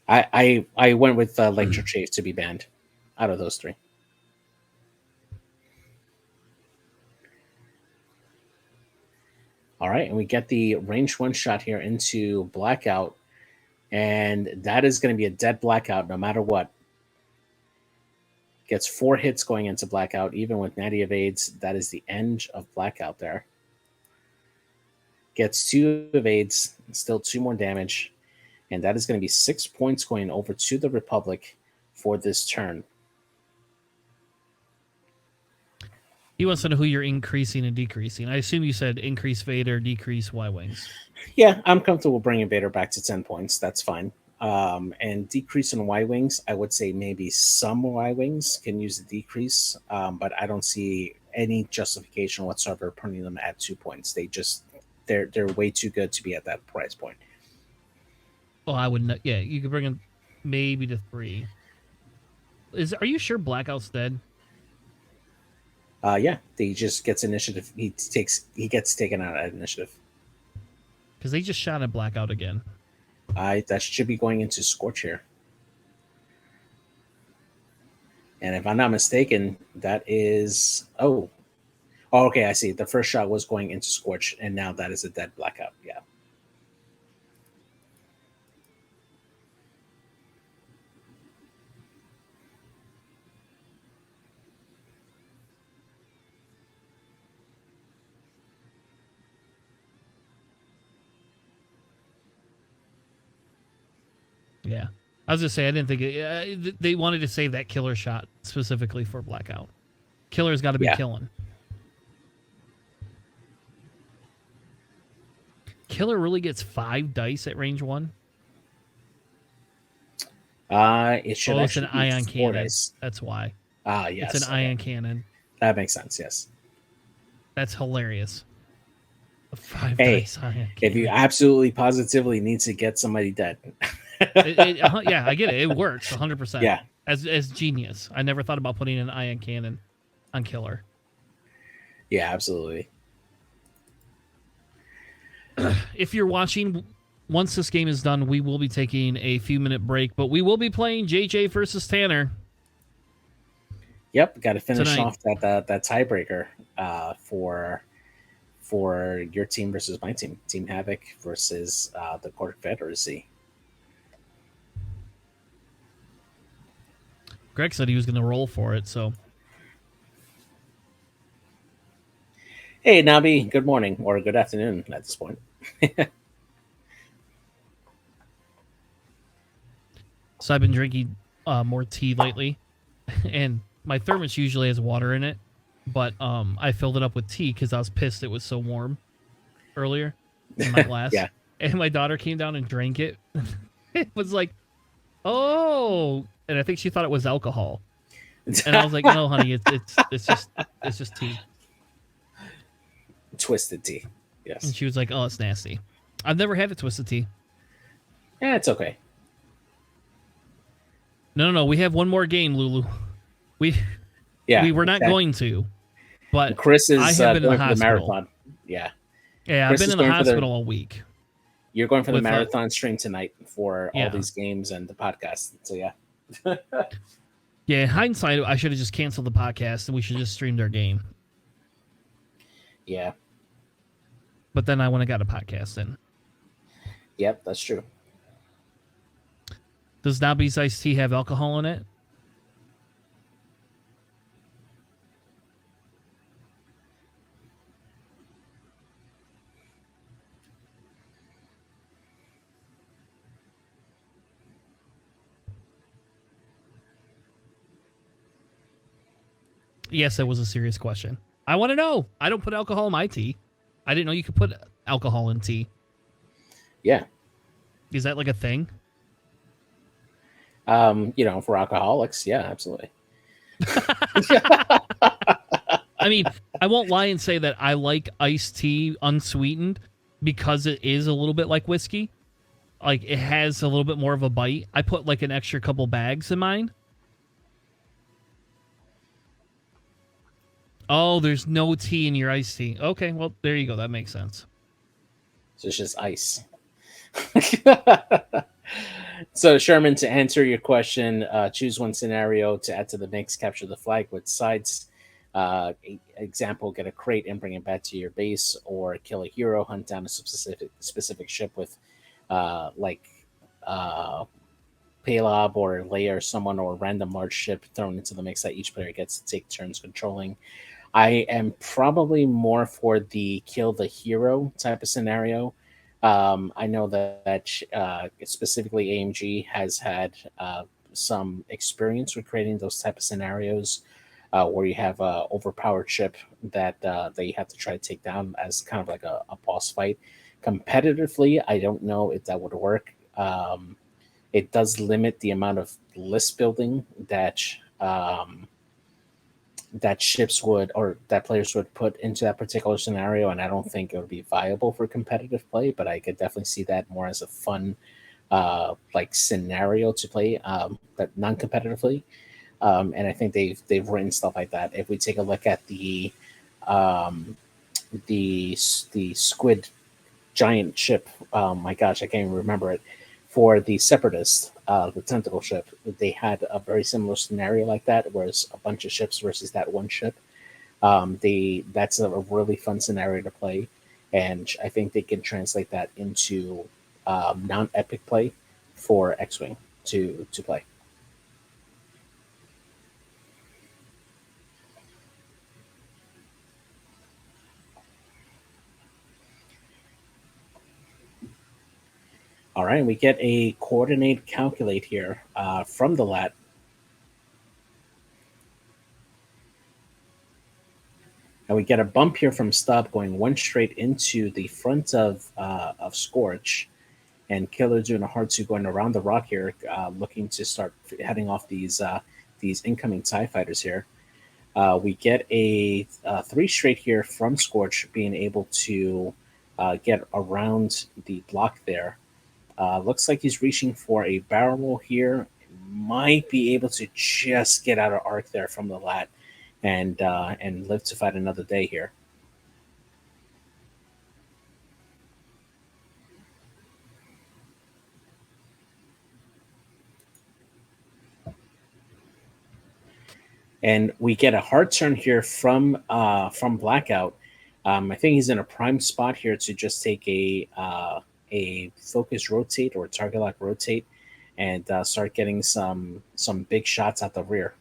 I went with Electro Chafe to be banned out of those 3. All right, and we get the range 1 shot here into Blackout, and that is going to be a dead Blackout no matter what. Gets 4 hits going into Blackout, even with Natty evades. That is the end of Blackout there. Gets 2 evades, still 2 more damage, and that is going to be 6 points going over to the Republic for this turn. He wants to know who you're increasing and decreasing. I assume you said increase Vader, decrease Y-Wings. Yeah, I'm comfortable bringing Vader back to 10 points. That's fine. And decrease in Y Wings, I would say maybe some Y Wings can use a decrease, but I don't see any justification whatsoever putting them at 2 points. They're way too good to be at that price point. Oh, I wouldn't. Yeah, you could bring him maybe to 3. Are you sure Blackout's dead? Yeah, he just gets initiative. He gets taken out at initiative. Because they just shot at Blackout again. That should be going into Scorch here. And if I'm not mistaken, that is okay. I see. The first shot was going into Scorch, and now that is a dead Blackout. Yeah. Yeah. I was just say I didn't think they wanted to save that killer shot specifically for Blackout. Killer's got to be killing. Killer really gets 5 dice at range 1. It should it's an actually be ion 4 cannon. dice. That's why. Yes. It's an ion cannon. That makes sense. Yes. That's hilarious. A 5 dice ion cannon. If you absolutely positively need to get somebody dead. Yeah, I get it. It works 100%. Yeah. As genius. I never thought about putting an ion cannon on Killer. Yeah, absolutely. If you're watching, once this game is done, we will be taking a few-minute break, but we will be playing JJ versus Tanner. Yep, got to finish tonight. Off that tiebreaker for your team versus my team. Team Havoc versus the Confederacy. Greg said he was going to roll for it, so. Hey, Nabi, good morning or good afternoon at this point. So I've been drinking more tea lately, and my thermos usually has water in it, but I filled it up with tea because I was pissed it was so warm earlier in my glass. Yeah. And my daughter came down and drank it. It was like, oh, and I think she thought it was alcohol. And I was like, no, honey, it's just tea. Twisted tea. Yes. And she was like, oh, it's nasty. I've never had a twisted tea. Yeah, it's okay. No. We have one more game, Lulu. We were not going to, but Chris is I have been in the hospital. Marathon. Yeah. Yeah, Chris I've been in the hospital all week. You're going for the marathon stream tonight for all these games and the podcast. So yeah. Yeah, in hindsight, I should have just canceled the podcast and we should have just streamed our game. Yeah. But then I went and got a podcast in. Yep, that's true. Does Nobby's iced tea have alcohol in it? Yes, that was a serious question. I want to know. I don't put alcohol in my tea. I didn't know you could put alcohol in tea. Yeah. Is that like a thing? For alcoholics, yeah, absolutely. I mean, I won't lie and say that I like iced tea unsweetened because it is a little bit like whiskey. Like, it has a little bit more of a bite. I put like an extra couple bags in mine. Oh, there's no tea in your iced tea. Okay, well, there you go. That makes sense. So it's just ice. So, Sherman, to answer your question, choose one scenario to add to the mix, capture the flag with sides. Example, get a crate and bring it back to your base, or kill a hero, hunt down a specific ship with Paylob or Leia or someone, or a random large ship thrown into the mix that each player gets to take turns controlling. I am probably more for the kill the hero type of scenario. I know that specifically AMG has had some experience with creating those type of scenarios. where you have a overpowered ship that you have to try to take down as kind of like a boss fight. Competitively, I don't know if that would work. It does limit the amount of list building um, that ships would or that players would put into that particular scenario, and I don't think it would be viable for competitive play. But I could definitely see that more as a fun like scenario to play, but non-competitively. And I think they've written stuff like that. If we take a look at um, the squid giant ship, my gosh, I can't even remember it. For the separatists, the tentacle ship, they had a very similar scenario like that, whereas a bunch of ships versus that one ship. That's a really fun scenario to play, and I think they can translate that into non-epic play for X-wing to play. All right, we get a coordinate calculate here from the lat. And we get a bump here from Stub going one straight into the front of Scorch, and Killer doing a hard two going around the rock here, looking to start heading off these incoming Tie fighters here. We get a three straight here from Scorch, being able to get around the block there. Looks like he's reaching for a barrel roll here. Might be able to just get out of arc there from the lat and live to fight another day here. And we get a hard turn here from Blackout. I think he's in a prime spot here to just take a focus rotate or target lock rotate and start getting some big shots at the rear.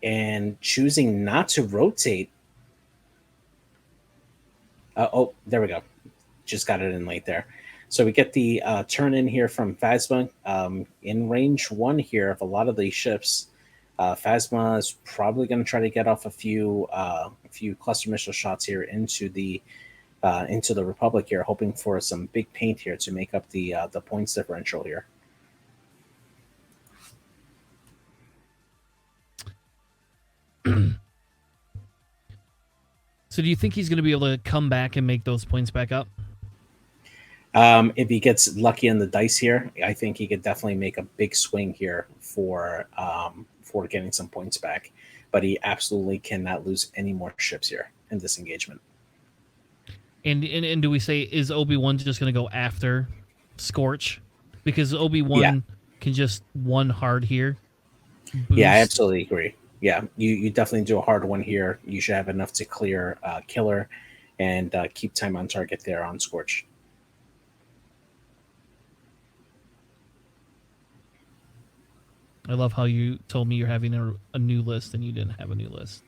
And choosing not to rotate. Oh, there we go. Just got it in late there. So we get the turn in here from Phasma in range one here of a lot of these ships. Phasma is probably going to try to get off a few cluster missile shots here into the Republic here, hoping for some big paint here to make up the points differential here. So do you think he's going to be able to come back and make those points back up? If he gets lucky on the dice here, I think he could definitely make a big swing here for getting some points back. But he absolutely cannot lose any more ships here in this engagement. And do we say, is Obi-Wan just going to go after Scorch? Because Obi-Wan can just one hard here. Boost. Yeah, I absolutely agree. Yeah, you definitely do a hard one here. You should have enough to clear Killer and keep time on target there on Scorch. I love how you told me you're having a new list and you didn't have a new list.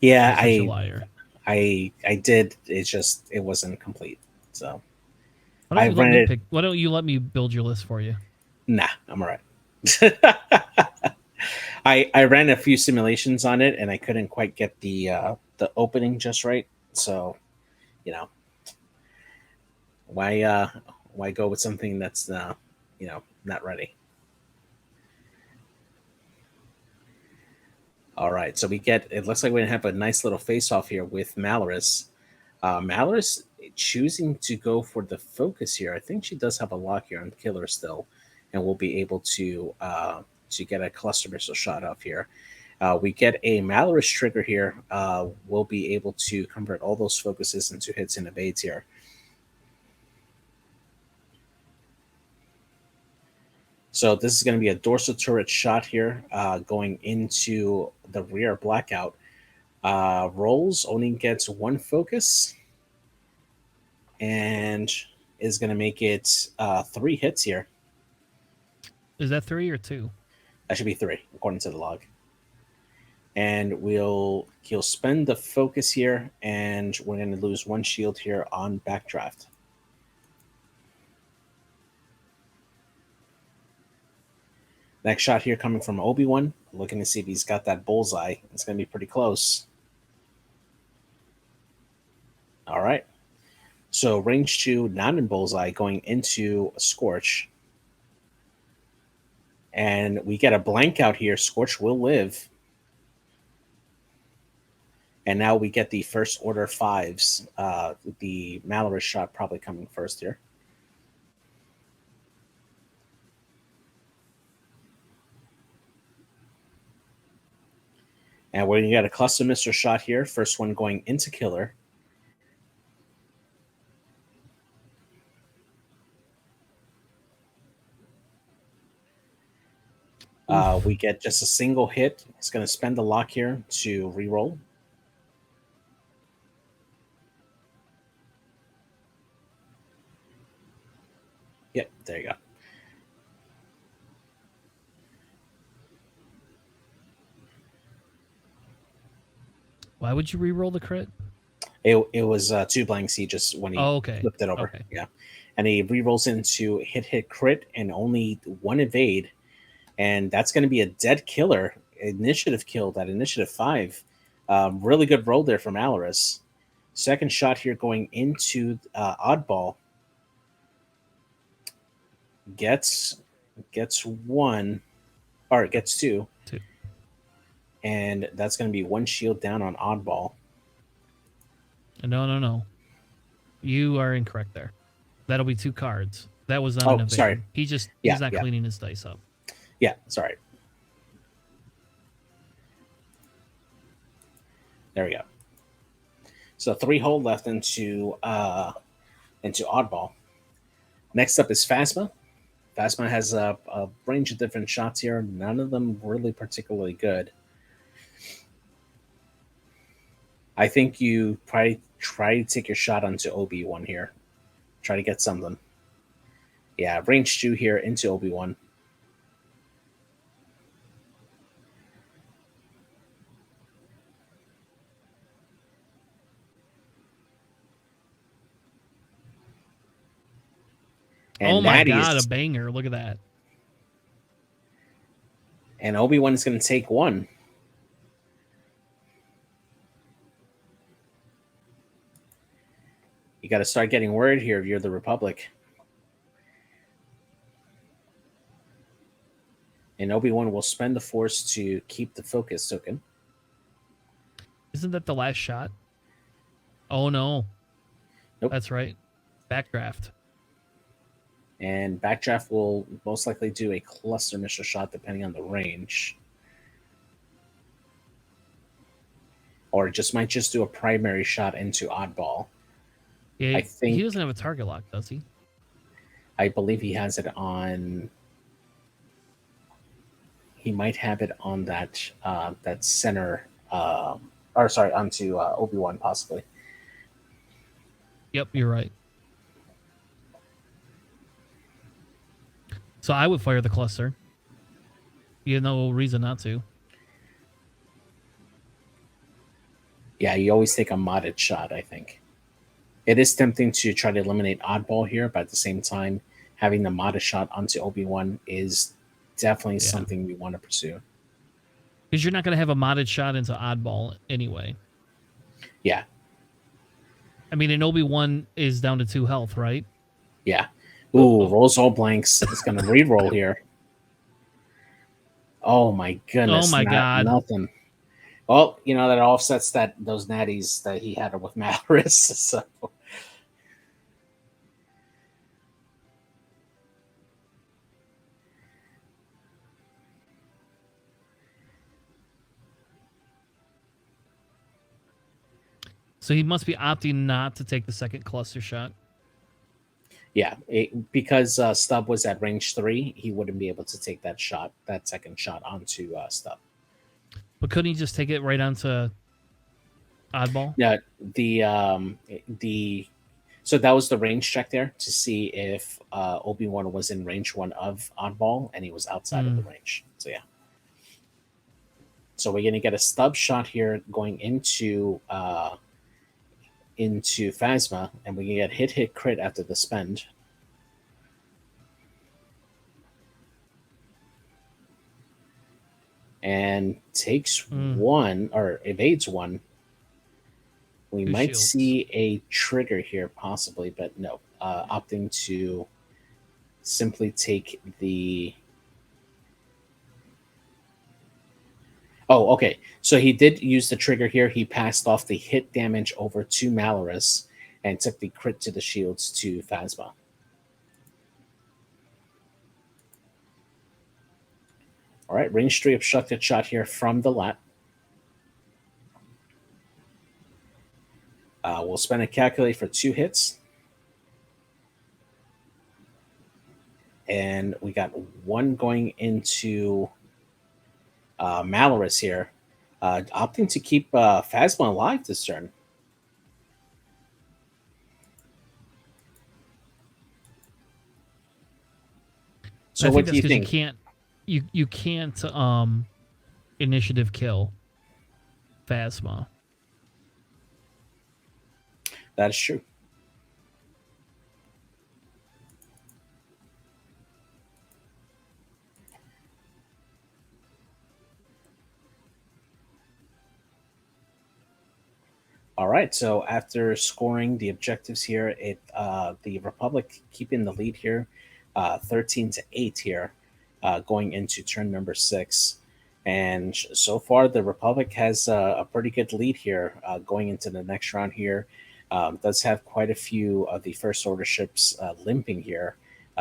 Yeah, a liar. I did. It's just it wasn't complete. So why don't you let me build your list for you? Nah, I'm all right. I ran a few simulations on it and I couldn't quite get the opening just right. So, why go with something that's not ready? All right, so it looks like we're gonna have a nice little face off here with Malorus. Malorus choosing to go for the focus here. I think she does have a lock here on Killer still, and we'll be able to get a cluster missile shot off here. We get a Malorus trigger here. We'll be able to convert all those focuses into hits and evades here. So this is going to be a dorsal turret shot here, going into the rear blackout. Rolls only gets one focus, and is going to make it 3 hits here. Is that 3 or 2? That should be 3 according to the log. And he'll spend the focus here, and we're going to lose 1 shield here on backdraft. Next shot here coming from Obi-Wan, looking to see if he's got that bullseye. It's going to be pretty close. All right. So range 2, not in bullseye, going into a Scorch. And we get a blank out here. Scorch will live. And now we get the first order 5s. The Malorus shot probably coming first here. And we're going to get a cluster missile shot here. First one going into Killer. We get just a single hit. It's going to spend the lock here to reroll. Yep, there you go. Why would you re-roll the crit? It was 2 blanks. He just when he flipped it over. Okay. Yeah, and he re-rolls into hit crit and only 1 evade, and that's going to be a dead killer. Initiative kill, that initiative 5. Really good roll there from Alaris. Second shot here going into Oddball. Gets 1, or gets 2. And that's going to be 1 shield down on Oddball. No. You are incorrect there. That'll be 2 cards. That was not an evade. Sorry. He's not cleaning his dice up. Yeah, sorry. There we go. So 3 hold left into Oddball. Next up is Phasma. Phasma has a range of different shots here. None of them really particularly good. I think you probably try to take your shot onto Obi-Wan here. Try to get something. Yeah, range 2 here into Obi-Wan. And oh my Natty god, a banger. Look at that. And Obi-Wan is going to take 1. You got to start getting worried here if you're the Republic. And Obi-Wan will spend the Force to keep the focus token. Isn't that the last shot? Oh, no. Nope. That's right. Backdraft. And Backdraft will most likely do a cluster missile shot depending on the range. Or might just do a primary shot into Oddball. Yeah, I think he doesn't have a target lock, does he? I believe he has it on. He might have it on that center. Onto Obi-Wan possibly. Yep, you're right. So I would fire the cluster. You have no reason not to. Yeah, you always take a modded shot, I think. It is tempting to try to eliminate Oddball here, but at the same time, having the modded shot onto Obi-Wan is definitely something we want to pursue. Because you're not going to have a modded shot into Oddball anyway. Yeah. I mean, an Obi-Wan is down to 2 health, right? Yeah. Ooh, rolls all blanks. It's going to re-roll here. Oh, my goodness. Oh, my God. Nothing. Well, that offsets those natties that he had with Malorus. So. So he must be opting not to take the second cluster shot. Yeah, because Stub was at range 3, he wouldn't be able to take that shot, that second shot onto Stub. But couldn't he just take it right onto Oddball? Yeah, the so that was the range check there to see if Obi-Wan was in range 1 of Oddball, and he was outside of the range. So yeah. So we're gonna get a Stub shot here going into Phasma, and we can get hit crit after the spend. And takes one or evades one. We might shields. see a trigger here, possibly, but no. Opting to simply take the. Oh, okay. So he did use the trigger here. He passed off the hit damage over to Malorus and took the crit to the shields to Phasma. All right, range 3 obstructed shot here from the lat. We'll spend a calculate for 2 hits. And we got one going into Malorus here, opting to keep Phasma alive this turn. So what do you think? You can't initiative kill Phasma. That is true. All right, so after scoring the objectives here, the Republic keeping the lead here, 13-8 here, going into turn number 6. And so far, the Republic has a pretty good lead here going into the next round here. Does have quite a few of the First Order ships limping here,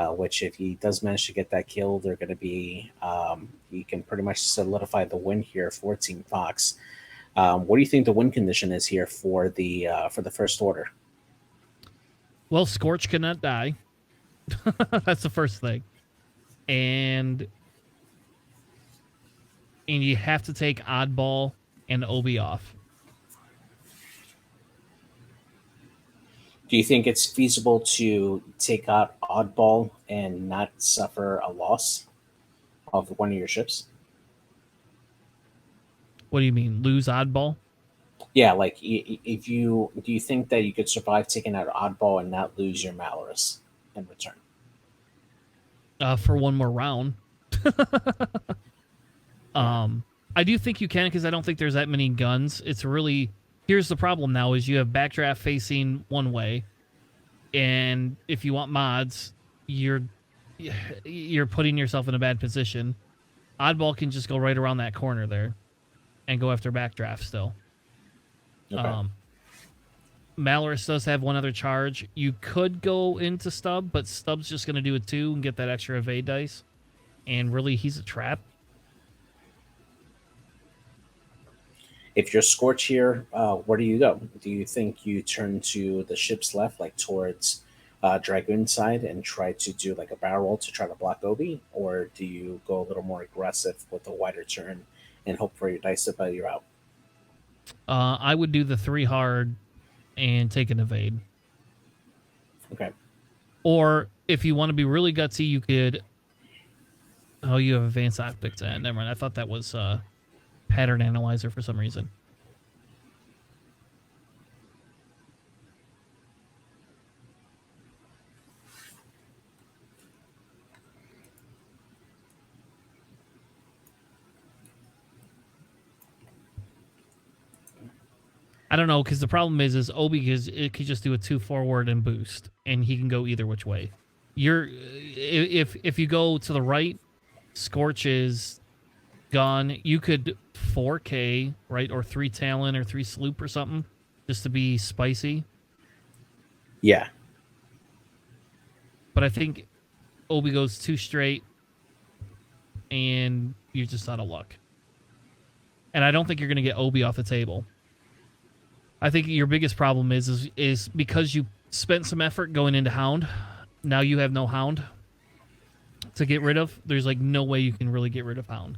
which if he does manage to get that kill, they're going to be, he can pretty much solidify the win here for Team Fox. What do you think the win condition is here for the First Order? Well, Scorch cannot die. That's the first thing. And you have to take Oddball and Obi off. Do you think it's feasible to take out Oddball and not suffer a loss of one of your ships? What do you mean, lose Oddball? Yeah, like if do you think that you could survive taking out Oddball and not lose your Malorus in return? For one more round. I do think you can, because I don't think there's that many guns. It's really, here's the problem now, is you have Backdraft facing one way, and if you want mods, you're putting yourself in a bad position. Oddball can just go right around that corner there and go after Backdraft still. Okay. Malorus does have one other charge. You could go into Stub, but Stub's just going to do a 2 and get that extra evade dice. And really, he's a trap. If you're Scorch here, where do you go? Do you think you turn to the ship's left, like towards Dragoon side, and try to do like a barrel roll to try to block Obi? Or do you go a little more aggressive with a wider turn and hope for your dice to bail you out? I would do the 3 hard and take an evade. Okay. Or if you want to be really gutsy, you could... Oh, you have advanced optics. Never mind. I thought that was pattern analyzer for some reason. I don't know, because the problem is Obi it could just do a 2 forward and boost, and he can go either which way. If you go to the right, Scorch is gone. You could 4K, right, or 3 Talon or 3 Sloop or something, just to be spicy. Yeah. But I think Obi goes 2 straight, and you're just out of luck. And I don't think you're going to get Obi off the table. I think your biggest problem is because you spent some effort going into Hound, now you have no Hound to get rid of. There's like no way you can really get rid of Hound.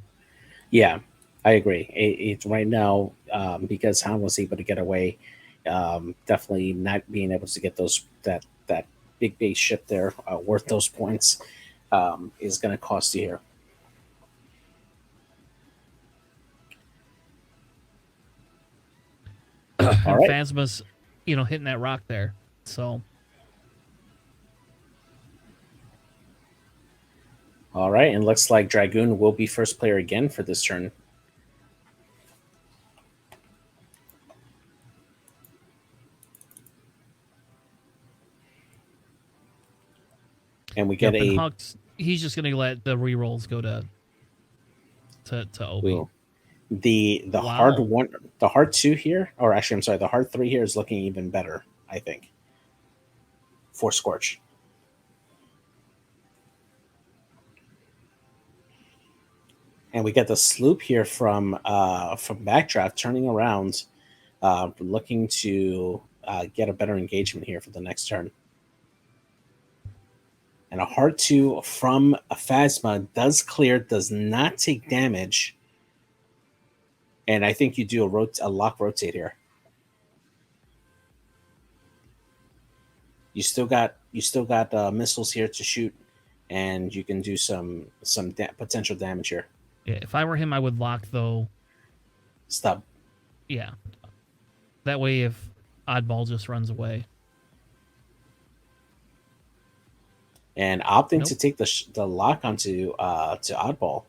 Yeah, I agree. It's right now because Hound was able to get away. Definitely not being able to get that big base ship there worth those points is going to cost you here. All And right. Phasma's, hitting that rock there. So All right, and looks like Dragoon will be first player again for this turn. And we get yep, and a Huck's he's just gonna let the rerolls go to Obi. ooh, the hard Wow. one, the hard two here, or actually, I'm sorry, the hard three here is looking even better. I think for Scorch. And we get the sloop here from Backdraft turning around, looking to get a better engagement here for the next turn. And a hard two from a Phasma does clear, does not take damage. And I think you do a lock rotate here. You still got missiles here to shoot, and you can do some potential damage here. Yeah, if I were him, I would lock though. Stub. Yeah, that way if Oddball just runs away. And opting Nope. to take the lock onto to Oddball.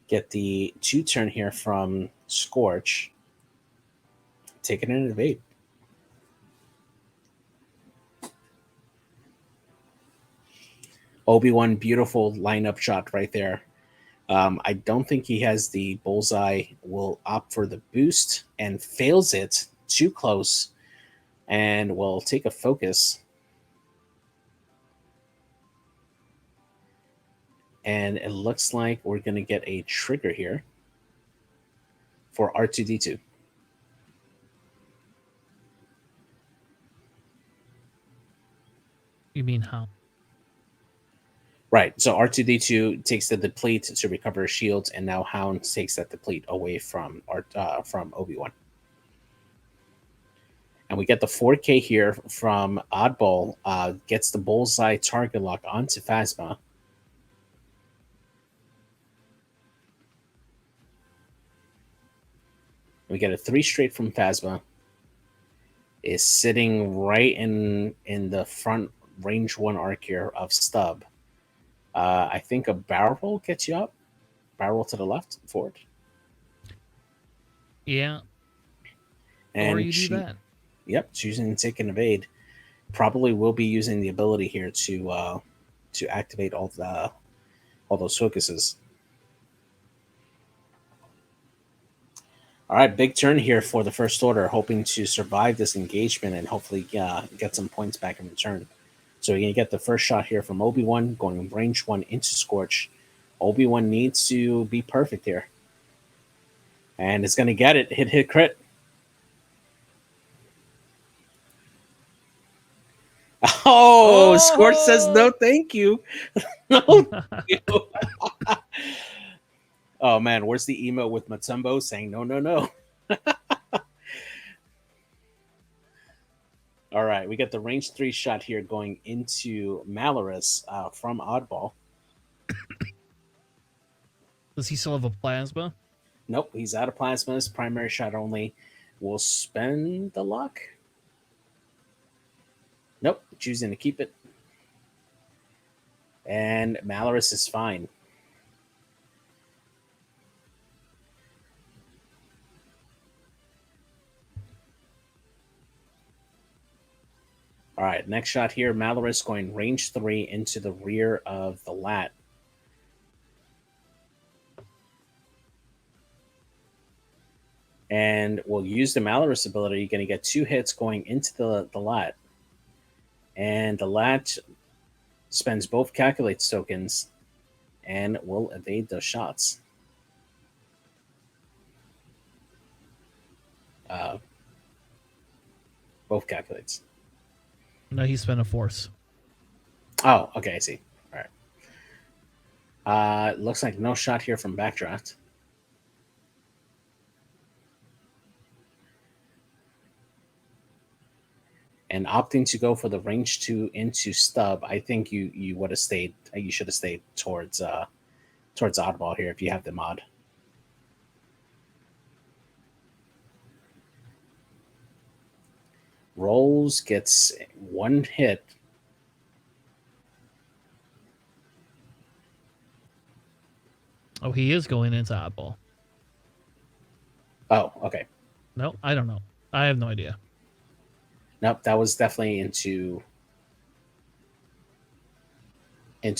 Get the 2-turn here from Scorch. Taking an evade. Obi-Wan, beautiful lineup shot right there. I don't think he has the bullseye. Will opt for the boost and fails it too close, and will take a focus. And it looks like we're going to get a trigger here for R2D2. You mean how? Right. So R2D2 takes the deplete to recover his shields, and now Hound takes that deplete away from Obi-Wan. And we get the 4K here from Oddball. Gets the bullseye target lock onto Phasma. We get a 3 straight from Phasma. Is sitting right in the front range 1 arc here of Stub. I think a barrel roll gets you up. Barrel roll to the left, forward. Yeah. And or you do that. Yep, choosing to take an evade. Probably will be using the ability here to activate all those focuses. All right, big turn here for the First Order, hoping to survive this engagement and hopefully get some points back in return. So you're going to get the first shot here from Obi-Wan, going range 1 into Scorch. Obi-Wan needs to be perfect here. And it's going to get it. Hit, crit. Oh, Scorch says no, thank you. No, thank you. Oh, man, where's the emo with Matumbo saying no, no, no? All right, we got the range 3 shot here going into Malorus from Oddball. Does he still have a plasma? Nope, he's out of plasmas. Primary shot only. We'll spend the luck. Nope, choosing to keep it. And Malorus is fine. All right, next shot here. Malorus going range 3 into the rear of the lat. And we'll use the Malorus ability. You're going to get 2 hits going into the lat. And the lat spends both calculates tokens and will evade those shots. Both calculates. No, he spent a force. Oh, okay, I see. All right. Looks like no shot here from Backdraft. And opting to go for the range 2 into stub, I think you would have stayed. You should have stayed towards oddball here if you have the mod. Rolls gets one hit. Oh, he is going into oddball. Oh, okay. No, I don't know. I have no idea. Nope, that was definitely into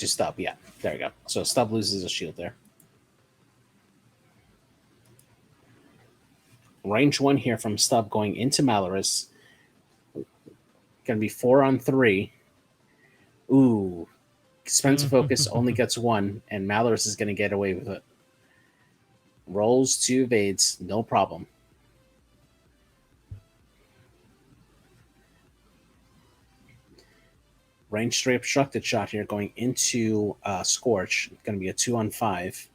stub. Yeah, there you go. So stub loses a shield there. Range 1 here from stub going into Malorus. Going to be 4 on 3. Ooh. Spence Focus only gets 1, and Malorus is going to get away with it. Rolls 2 evades, no problem. Range 3 obstructed shot here going into Scorch. Going to be a 2 on 5.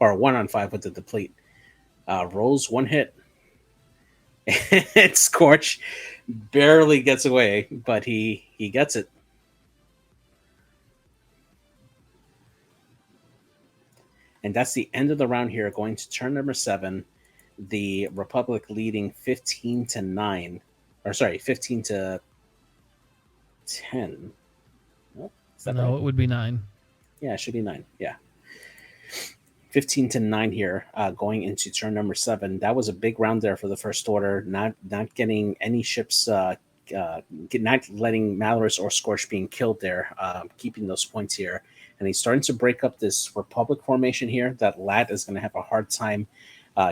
Or 1 on 5 with the deplete. Rolls 1 hit. And Scorch barely gets away, but he gets it. And that's the end of the round here. Going to turn number 7. The Republic leading 15-9. Or sorry, 15-10. Oh, is that No, right? it would be 9. Yeah, it should be 9. Yeah. 15-9 here, going into turn number 7. That was a big round there for the First Order. Not getting any ships, not letting Malorus or Scorch being killed there, keeping those points here. And he's starting to break up this Republic formation here. That Lat is going to have a hard time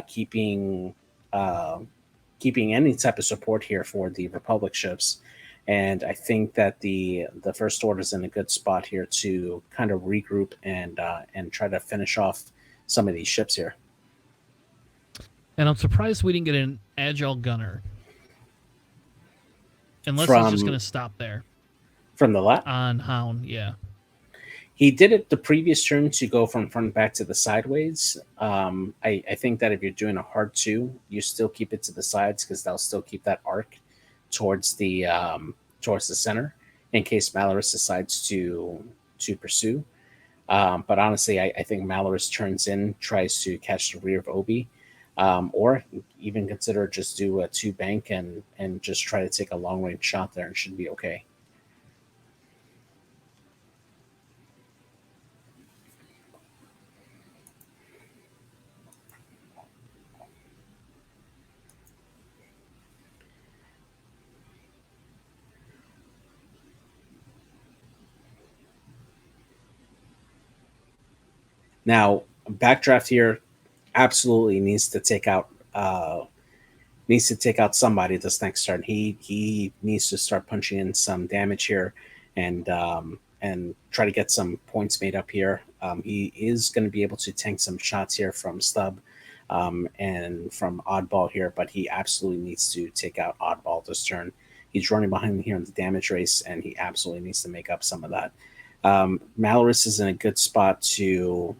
keeping any type of support here for the Republic ships. And I think that the First Order is in a good spot here to kind of regroup and try to finish off some of these ships here. And I'm surprised we didn't get an agile gunner. Unless he's just going to stop there. From the Lat? On Hound, yeah. He did it the previous turn to go from front back to the sideways. I think that if you're doing a hard 2, you still keep it to the sides because they'll still keep that arc towards the center in case Malorus decides to pursue. But honestly, I think Malorus turns in, tries to catch the rear of Obi, or even consider just do a 2 bank and just try to take a long range shot there and should be okay. Now, Backdraft here absolutely needs to take out somebody this next turn. He needs to start punching in some damage here and try to get some points made up here. He is going to be able to tank some shots here from Stub and from Oddball here, but he absolutely needs to take out Oddball this turn. He's running behind me here in the damage race, and he absolutely needs to make up some of that. Malorus is in a good spot to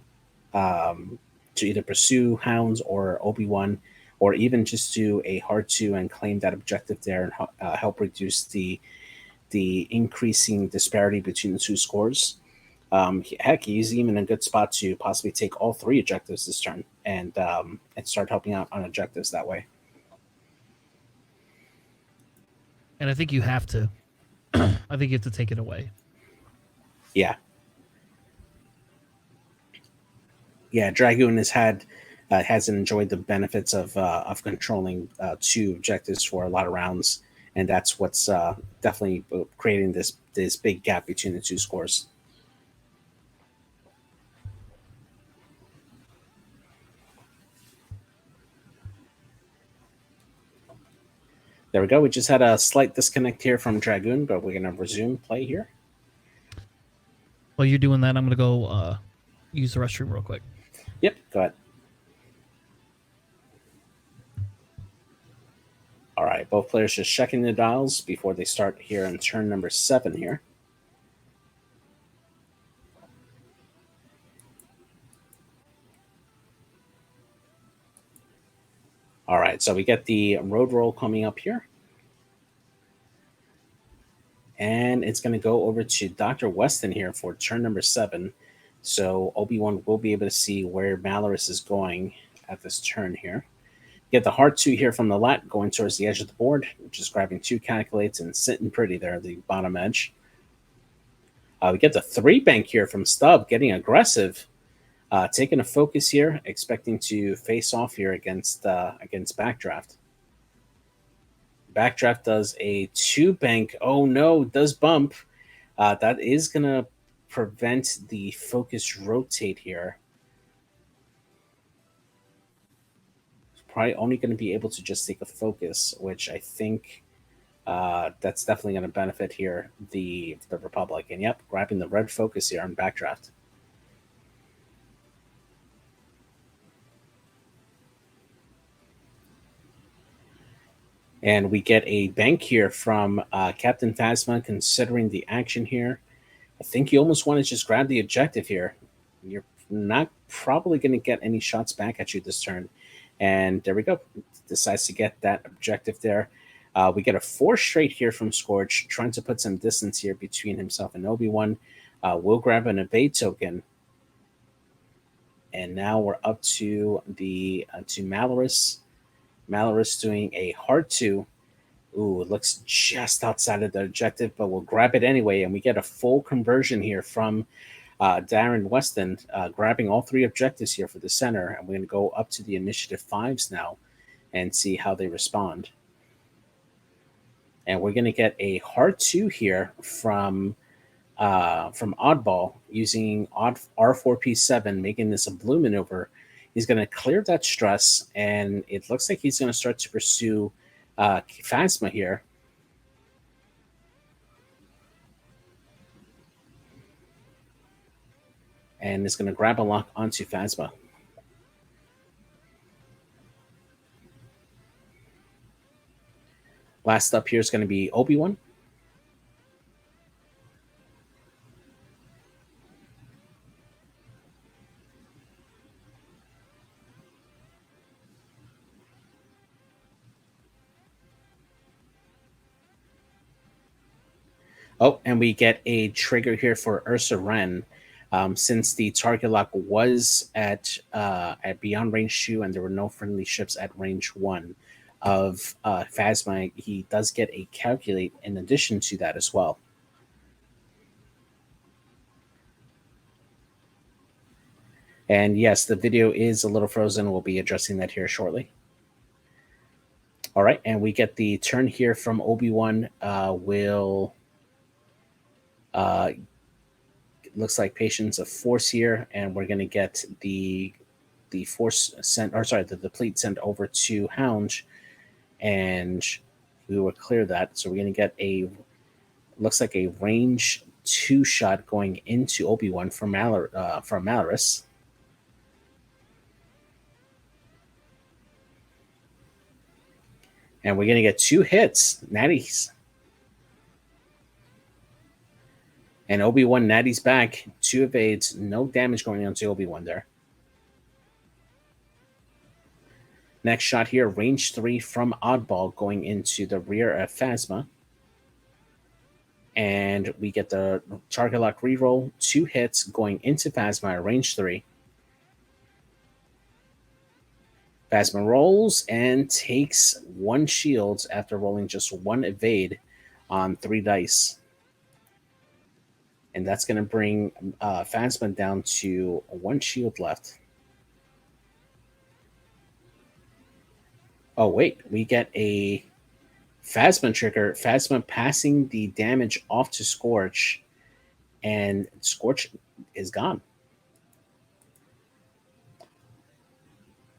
either pursue Hounds or Obi-Wan, or even just do a hard 2 and claim that objective there and help reduce the increasing disparity between the 2 scores. Heck, he's even in a good spot to possibly take all 3 objectives this turn and start helping out on objectives that way. And I think you have to. I think you have to take it away. Yeah. Yeah, Dragoon hasn't enjoyed the benefits of controlling 2 objectives for a lot of rounds, and that's what's definitely creating this big gap between the 2 scores. There we go. We just had a slight disconnect here from Dragoon, but we're going to resume play here. While you're doing that, I'm going to go use the restroom real quick. Yep, go ahead. All right, both players just checking the dials before they start here in turn number 7 here. All right, so we get the road roll coming up here. And it's going to go over to Dr. Weston here for turn number 7. So Obi-Wan will be able to see where Malorus is going at this turn here. Get the Heart 2 here from the lat going towards the edge of the board, just grabbing 2 calculates and sitting pretty there at the bottom edge. We get the 3 bank here from Stub, getting aggressive, taking a focus here, expecting to face off here against Backdraft. Backdraft does a 2 bank. Oh no, does bump. That is going to prevent the focus rotate here. Probably only going to be able to just take a focus, which I think that's definitely going to benefit here the Republic. And yep, grabbing the red focus here on Backdraft. And we get a bank here from Captain Phasma, considering the action here. I think you almost want to just grab the objective here. You're not probably going to get any shots back at you this turn. And there we go. Decides to get that objective there. We get a 4 straight here from Scorch, trying to put some distance here between himself and Obi-Wan. We'll grab an evade token. And now we're up to the to Malorus. Malorus doing a Heart 2. Ooh, it looks just outside of the objective, but we'll grab it anyway. And we get a full conversion here from Darren Weston, grabbing all 3 objectives here for the center. And we're going to go up to the initiative 5s now and see how they respond. And we're going to get a Heart 2 here from Oddball, using R4P7, making this a blue maneuver. He's going to clear that stress, and it looks like he's going to start to pursue Phasma here. And is going to grab a lock onto Phasma. Last up here is going to be Obi-Wan. Oh, and we get a trigger here for Ursa Wren. Since the target lock was at beyond range 2 and there were no friendly ships at range 1 of Phasma, he does get a calculate in addition to that as well. And yes, the video is a little frozen. We'll be addressing that here shortly. All right, and we get the turn here from Obi-Wan. Looks like Patience of Force here, and we're going to get the Force sent, or sorry, the deplete sent over to Hound, and we will clear that. So we're going to get looks like a range 2 shot going into Obi-Wan from Malorus. And we're going to get 2 hits, natties. And Obi-Wan natties back, 2 evades, no damage going on to Obi-Wan there. Next shot here, range 3 from Oddball going into the rear of Phasma. And we get the target lock reroll, 2 hits going into Phasma, range 3. Phasma rolls and takes 1 shield after rolling just 1 evade on 3 dice. And that's going to bring Phasma down to 1 shield left. Oh, wait. We get a Phasma trigger. Phasma passing the damage off to Scorch. And Scorch is gone.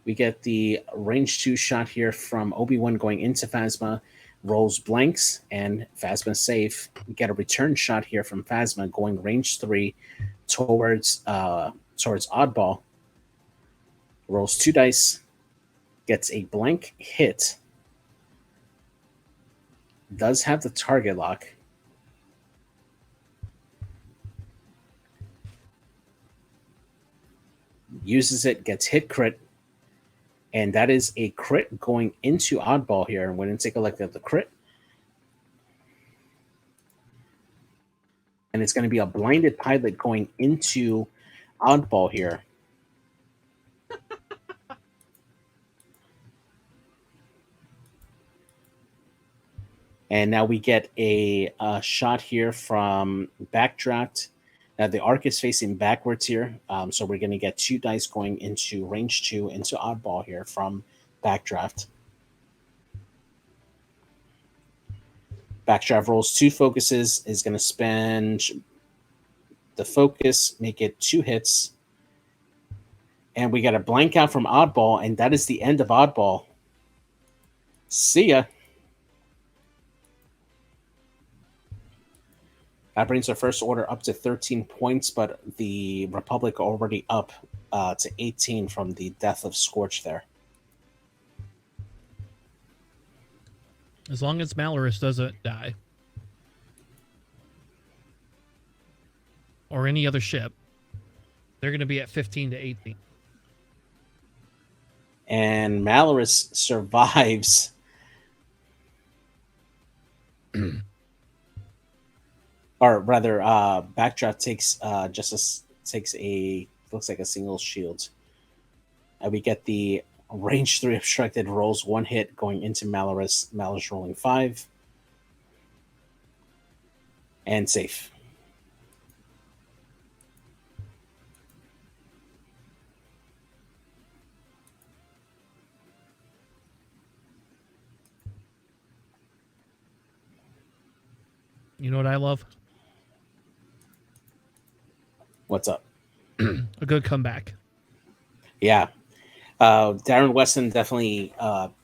We get the range 2 shot here from Obi-Wan going into Phasma. Rolls blanks, and Phasma safe. We get a return shot here from Phasma going range 3 towards Oddball. Rolls 2 dice, gets a blank hit, does have the target lock. Uses it, gets hit crit, and that is a crit going into oddball here. And we're going to take a look at the crit. And it's going to be a blinded pilot going into oddball here. And now we get a shot here from Backdraft. The arc is facing backwards here. So we're going to get 2 dice going into range 2 into oddball here from Backdraft. Backdraft rolls 2 focuses, is going to spend the focus, make it 2 hits. And we got a blank out from oddball, and that is the end of oddball. See ya. That brings our first order up to 13 points, but the Republic already up to 18 from the death of Scorch there. As long as Malorus doesn't die. Or any other ship, they're going to be at 15 to 18. And Malorus survives. Or rather, Backdraft takes takes a looks like a single shield. And we get the range 3 obstructed, rolls 1 hit going into Malorus. Malorus rolling 5. And safe. You know what I love? What's up? A good comeback. Yeah. Darren Weston definitely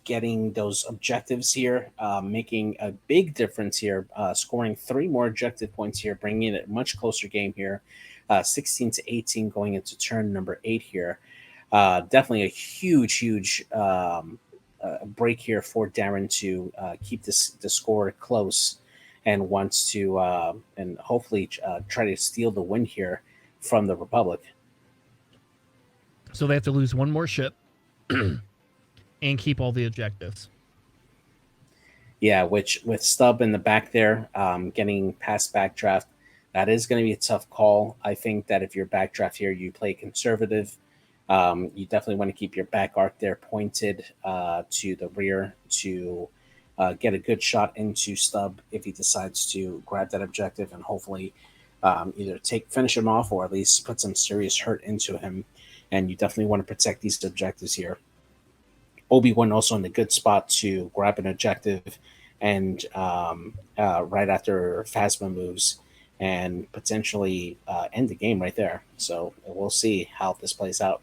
getting those objectives here, making a big difference here, scoring 3 more objective points here, bringing it a much closer game here, 16 to 18 going into turn number 8 here. Definitely a huge break here for Darren to keep the score close and wants to and hopefully try to steal the win here from the Republic. So they have to lose 1 more ship and keep all the objectives. Yeah, which with Stubb in the back there, getting past Backdraft, that is going to be a tough call. I think that if you're Backdraft here, you play conservative. You definitely want to keep your back arc there pointed to the rear to get a good shot into Stubb if he decides to grab that objective and hopefully either finish him off or at least put some serious hurt into him. And you definitely want to protect these objectives here. Obi-Wan also in a good spot to grab an objective and right after Phasma moves and potentially end the game right there. So we'll see how this plays out.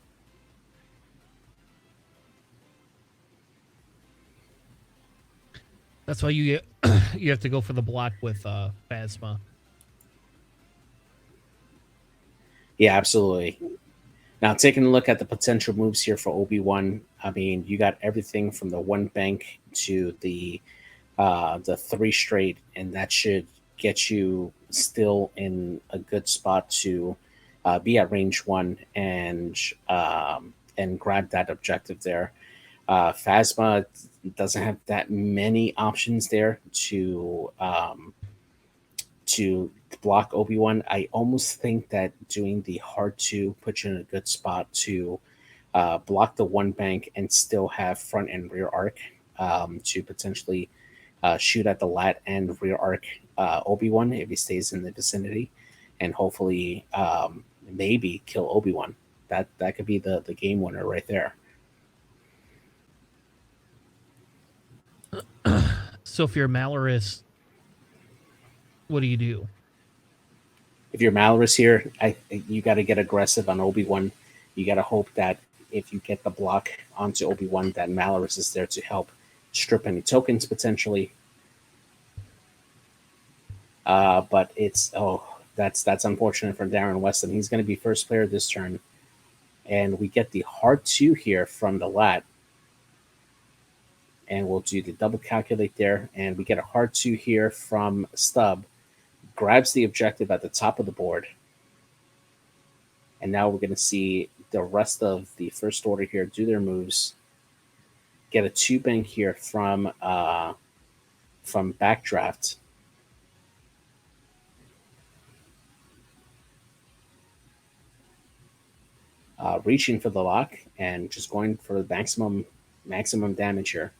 That's why you have to go for the block with Phasma. Yeah, absolutely. Now, taking a look at the potential moves here for Obi-Wan, I mean, you got everything from the 1 bank to the 3 straight, and that should get you still in a good spot to be at range 1 and grab that objective there. Phasma doesn't have that many options there to block Obi-Wan. I almost think that doing the hard 2 puts you in a good spot to block the 1 bank and still have front and rear arc to potentially shoot at the lat and rear arc Obi-Wan if he stays in the vicinity, and hopefully maybe kill Obi-Wan. That could be the game winner right there. So if you're Malorus, what do you do? If you're Malorus here, you got to get aggressive on Obi-Wan. You got to hope that if you get the block onto Obi-Wan, that Malorus is there to help strip any tokens potentially. But that's unfortunate for Darren Weston. He's going to be first player this turn, and we get the hard 2 here from the lat. and we'll do the double calculate there, and we get a hard 2 here from Stub. Grabs the objective at the top of the board. And now we're going to see the rest of the first order here do their moves. Get a 2 bank here from Backdraft. Reaching for the lock and just going for the maximum damage here.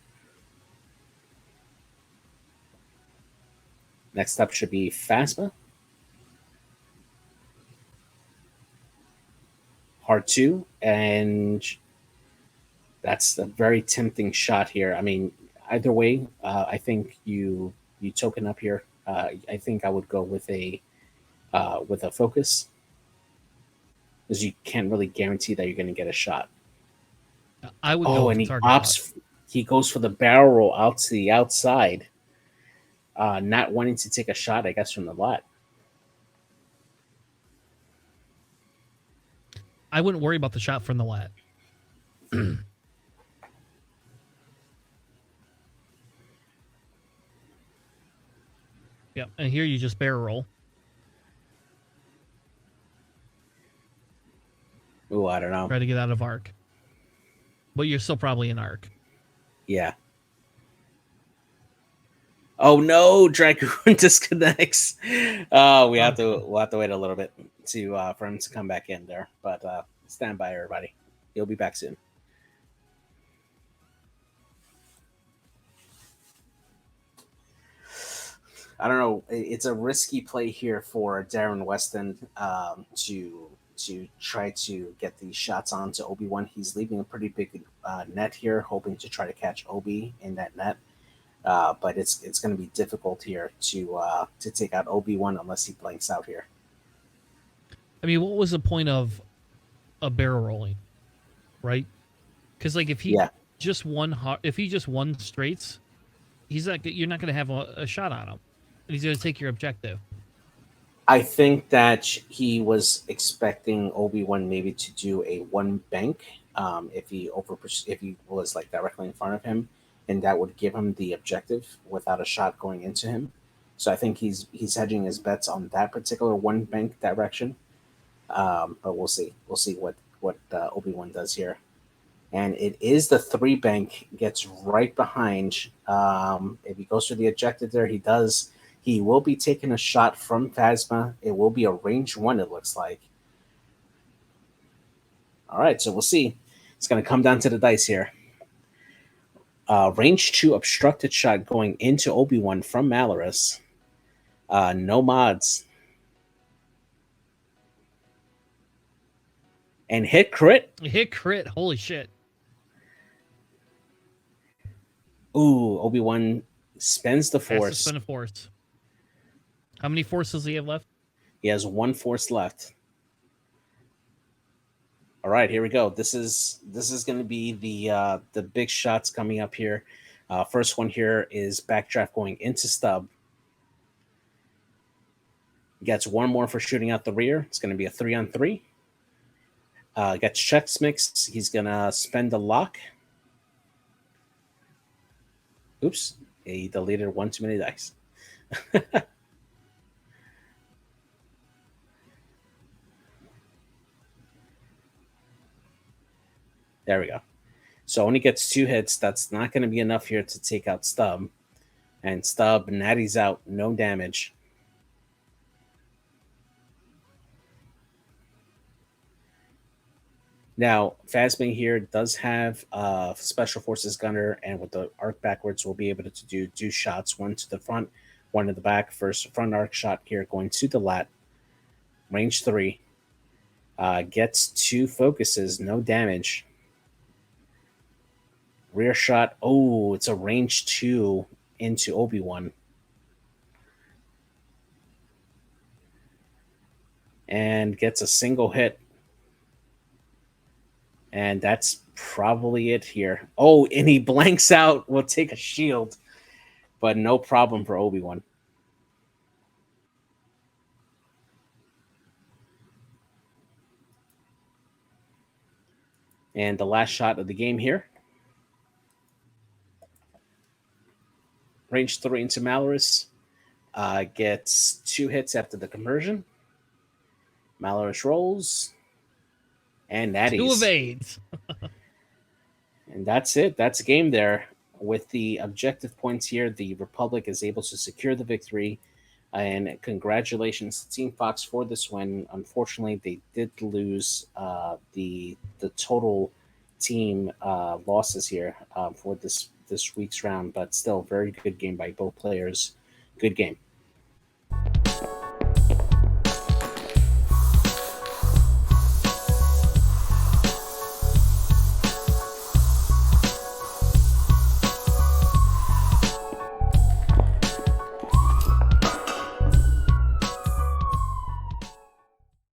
Next up should be Phasma. Hard 2, and that's a very tempting shot here. I mean, either way, I think you token up here. I think I would go with a focus, because you can't really guarantee that you're going to get a shot. I would go with and target lock. he goes for the barrel roll out to the outside, not wanting to take a shot, I guess, from the lot. I wouldn't worry about the shot from the lat. Yep, and here you just barrel roll. Ooh, I don't know. Try to get out of arc. But you're still probably in arc. Yeah. Oh no, Dragoon disconnects. We'll have to wait a little bit for him to come back in there. But stand by, everybody. He'll be back soon. I don't know. It's a risky play here for Darren Weston to try to get these shots onto Obi-Wan. He's leaving a pretty big net here, hoping to try to catch Obi in that net. But it's going to be difficult here to take out Obi-Wan unless he blanks out here. I mean, what was the point of a barrel rolling, right? Because like if he just won straights, you're not going to have a shot on him. And he's going to take your objective. I think that he was expecting Obi-Wan maybe to do a 1 bank if he was like directly in front of him, and that would give him the objective without a shot going into him. So I think he's hedging his bets on that particular 1 bank direction. But we'll see. We'll see what Obi-Wan does here. And it is the 3 bank, gets right behind. If he goes for the objective there, he does. He will be taking a shot from Phasma. It will be a range 1, it looks like. All right, so we'll see. It's going to come down to the dice here. Range 2 obstructed shot going into Obi-Wan from Malorus. No mods. And hit crit. Hit crit. Holy shit. Ooh, Obi-Wan spends the force. Spend a force. How many forces does he have left? He has 1 force left. All right, here we go. This is going to be the big shots coming up here. First one here is Backdraft going into Stub. Gets 1 more for shooting out the rear. It's going to be a 3-on-3. Gets checks mix. He's going to spend the lock. Oops, he deleted 1 too many dice. There we go. So only gets 2 hits. That's not going to be enough here to take out Stub. And Stub, natty's out. No damage. Now, Phasma here does have Special Forces Gunner, and with the arc backwards, we'll be able to do shots, 1 to the front, 1 to the back. First front arc shot here going to the lat. Range 3. Gets 2 focuses, no damage. Rear shot. Oh, it's a range 2 into Obi-Wan. And gets a single hit. And that's probably it here. Oh, and he blanks out. We'll take a shield. But no problem for Obi-Wan. And the last shot of the game here. Range 3 into Malorus. Gets 2 hits after the conversion. Malorus rolls. And 2 of natties. 8. And that's it. That's a game there. With the objective points here, the Republic is able to secure the victory. And congratulations to Team Fox for this win. Unfortunately, they did lose the total team losses here for this week's round, but still very good game by both players. Good game.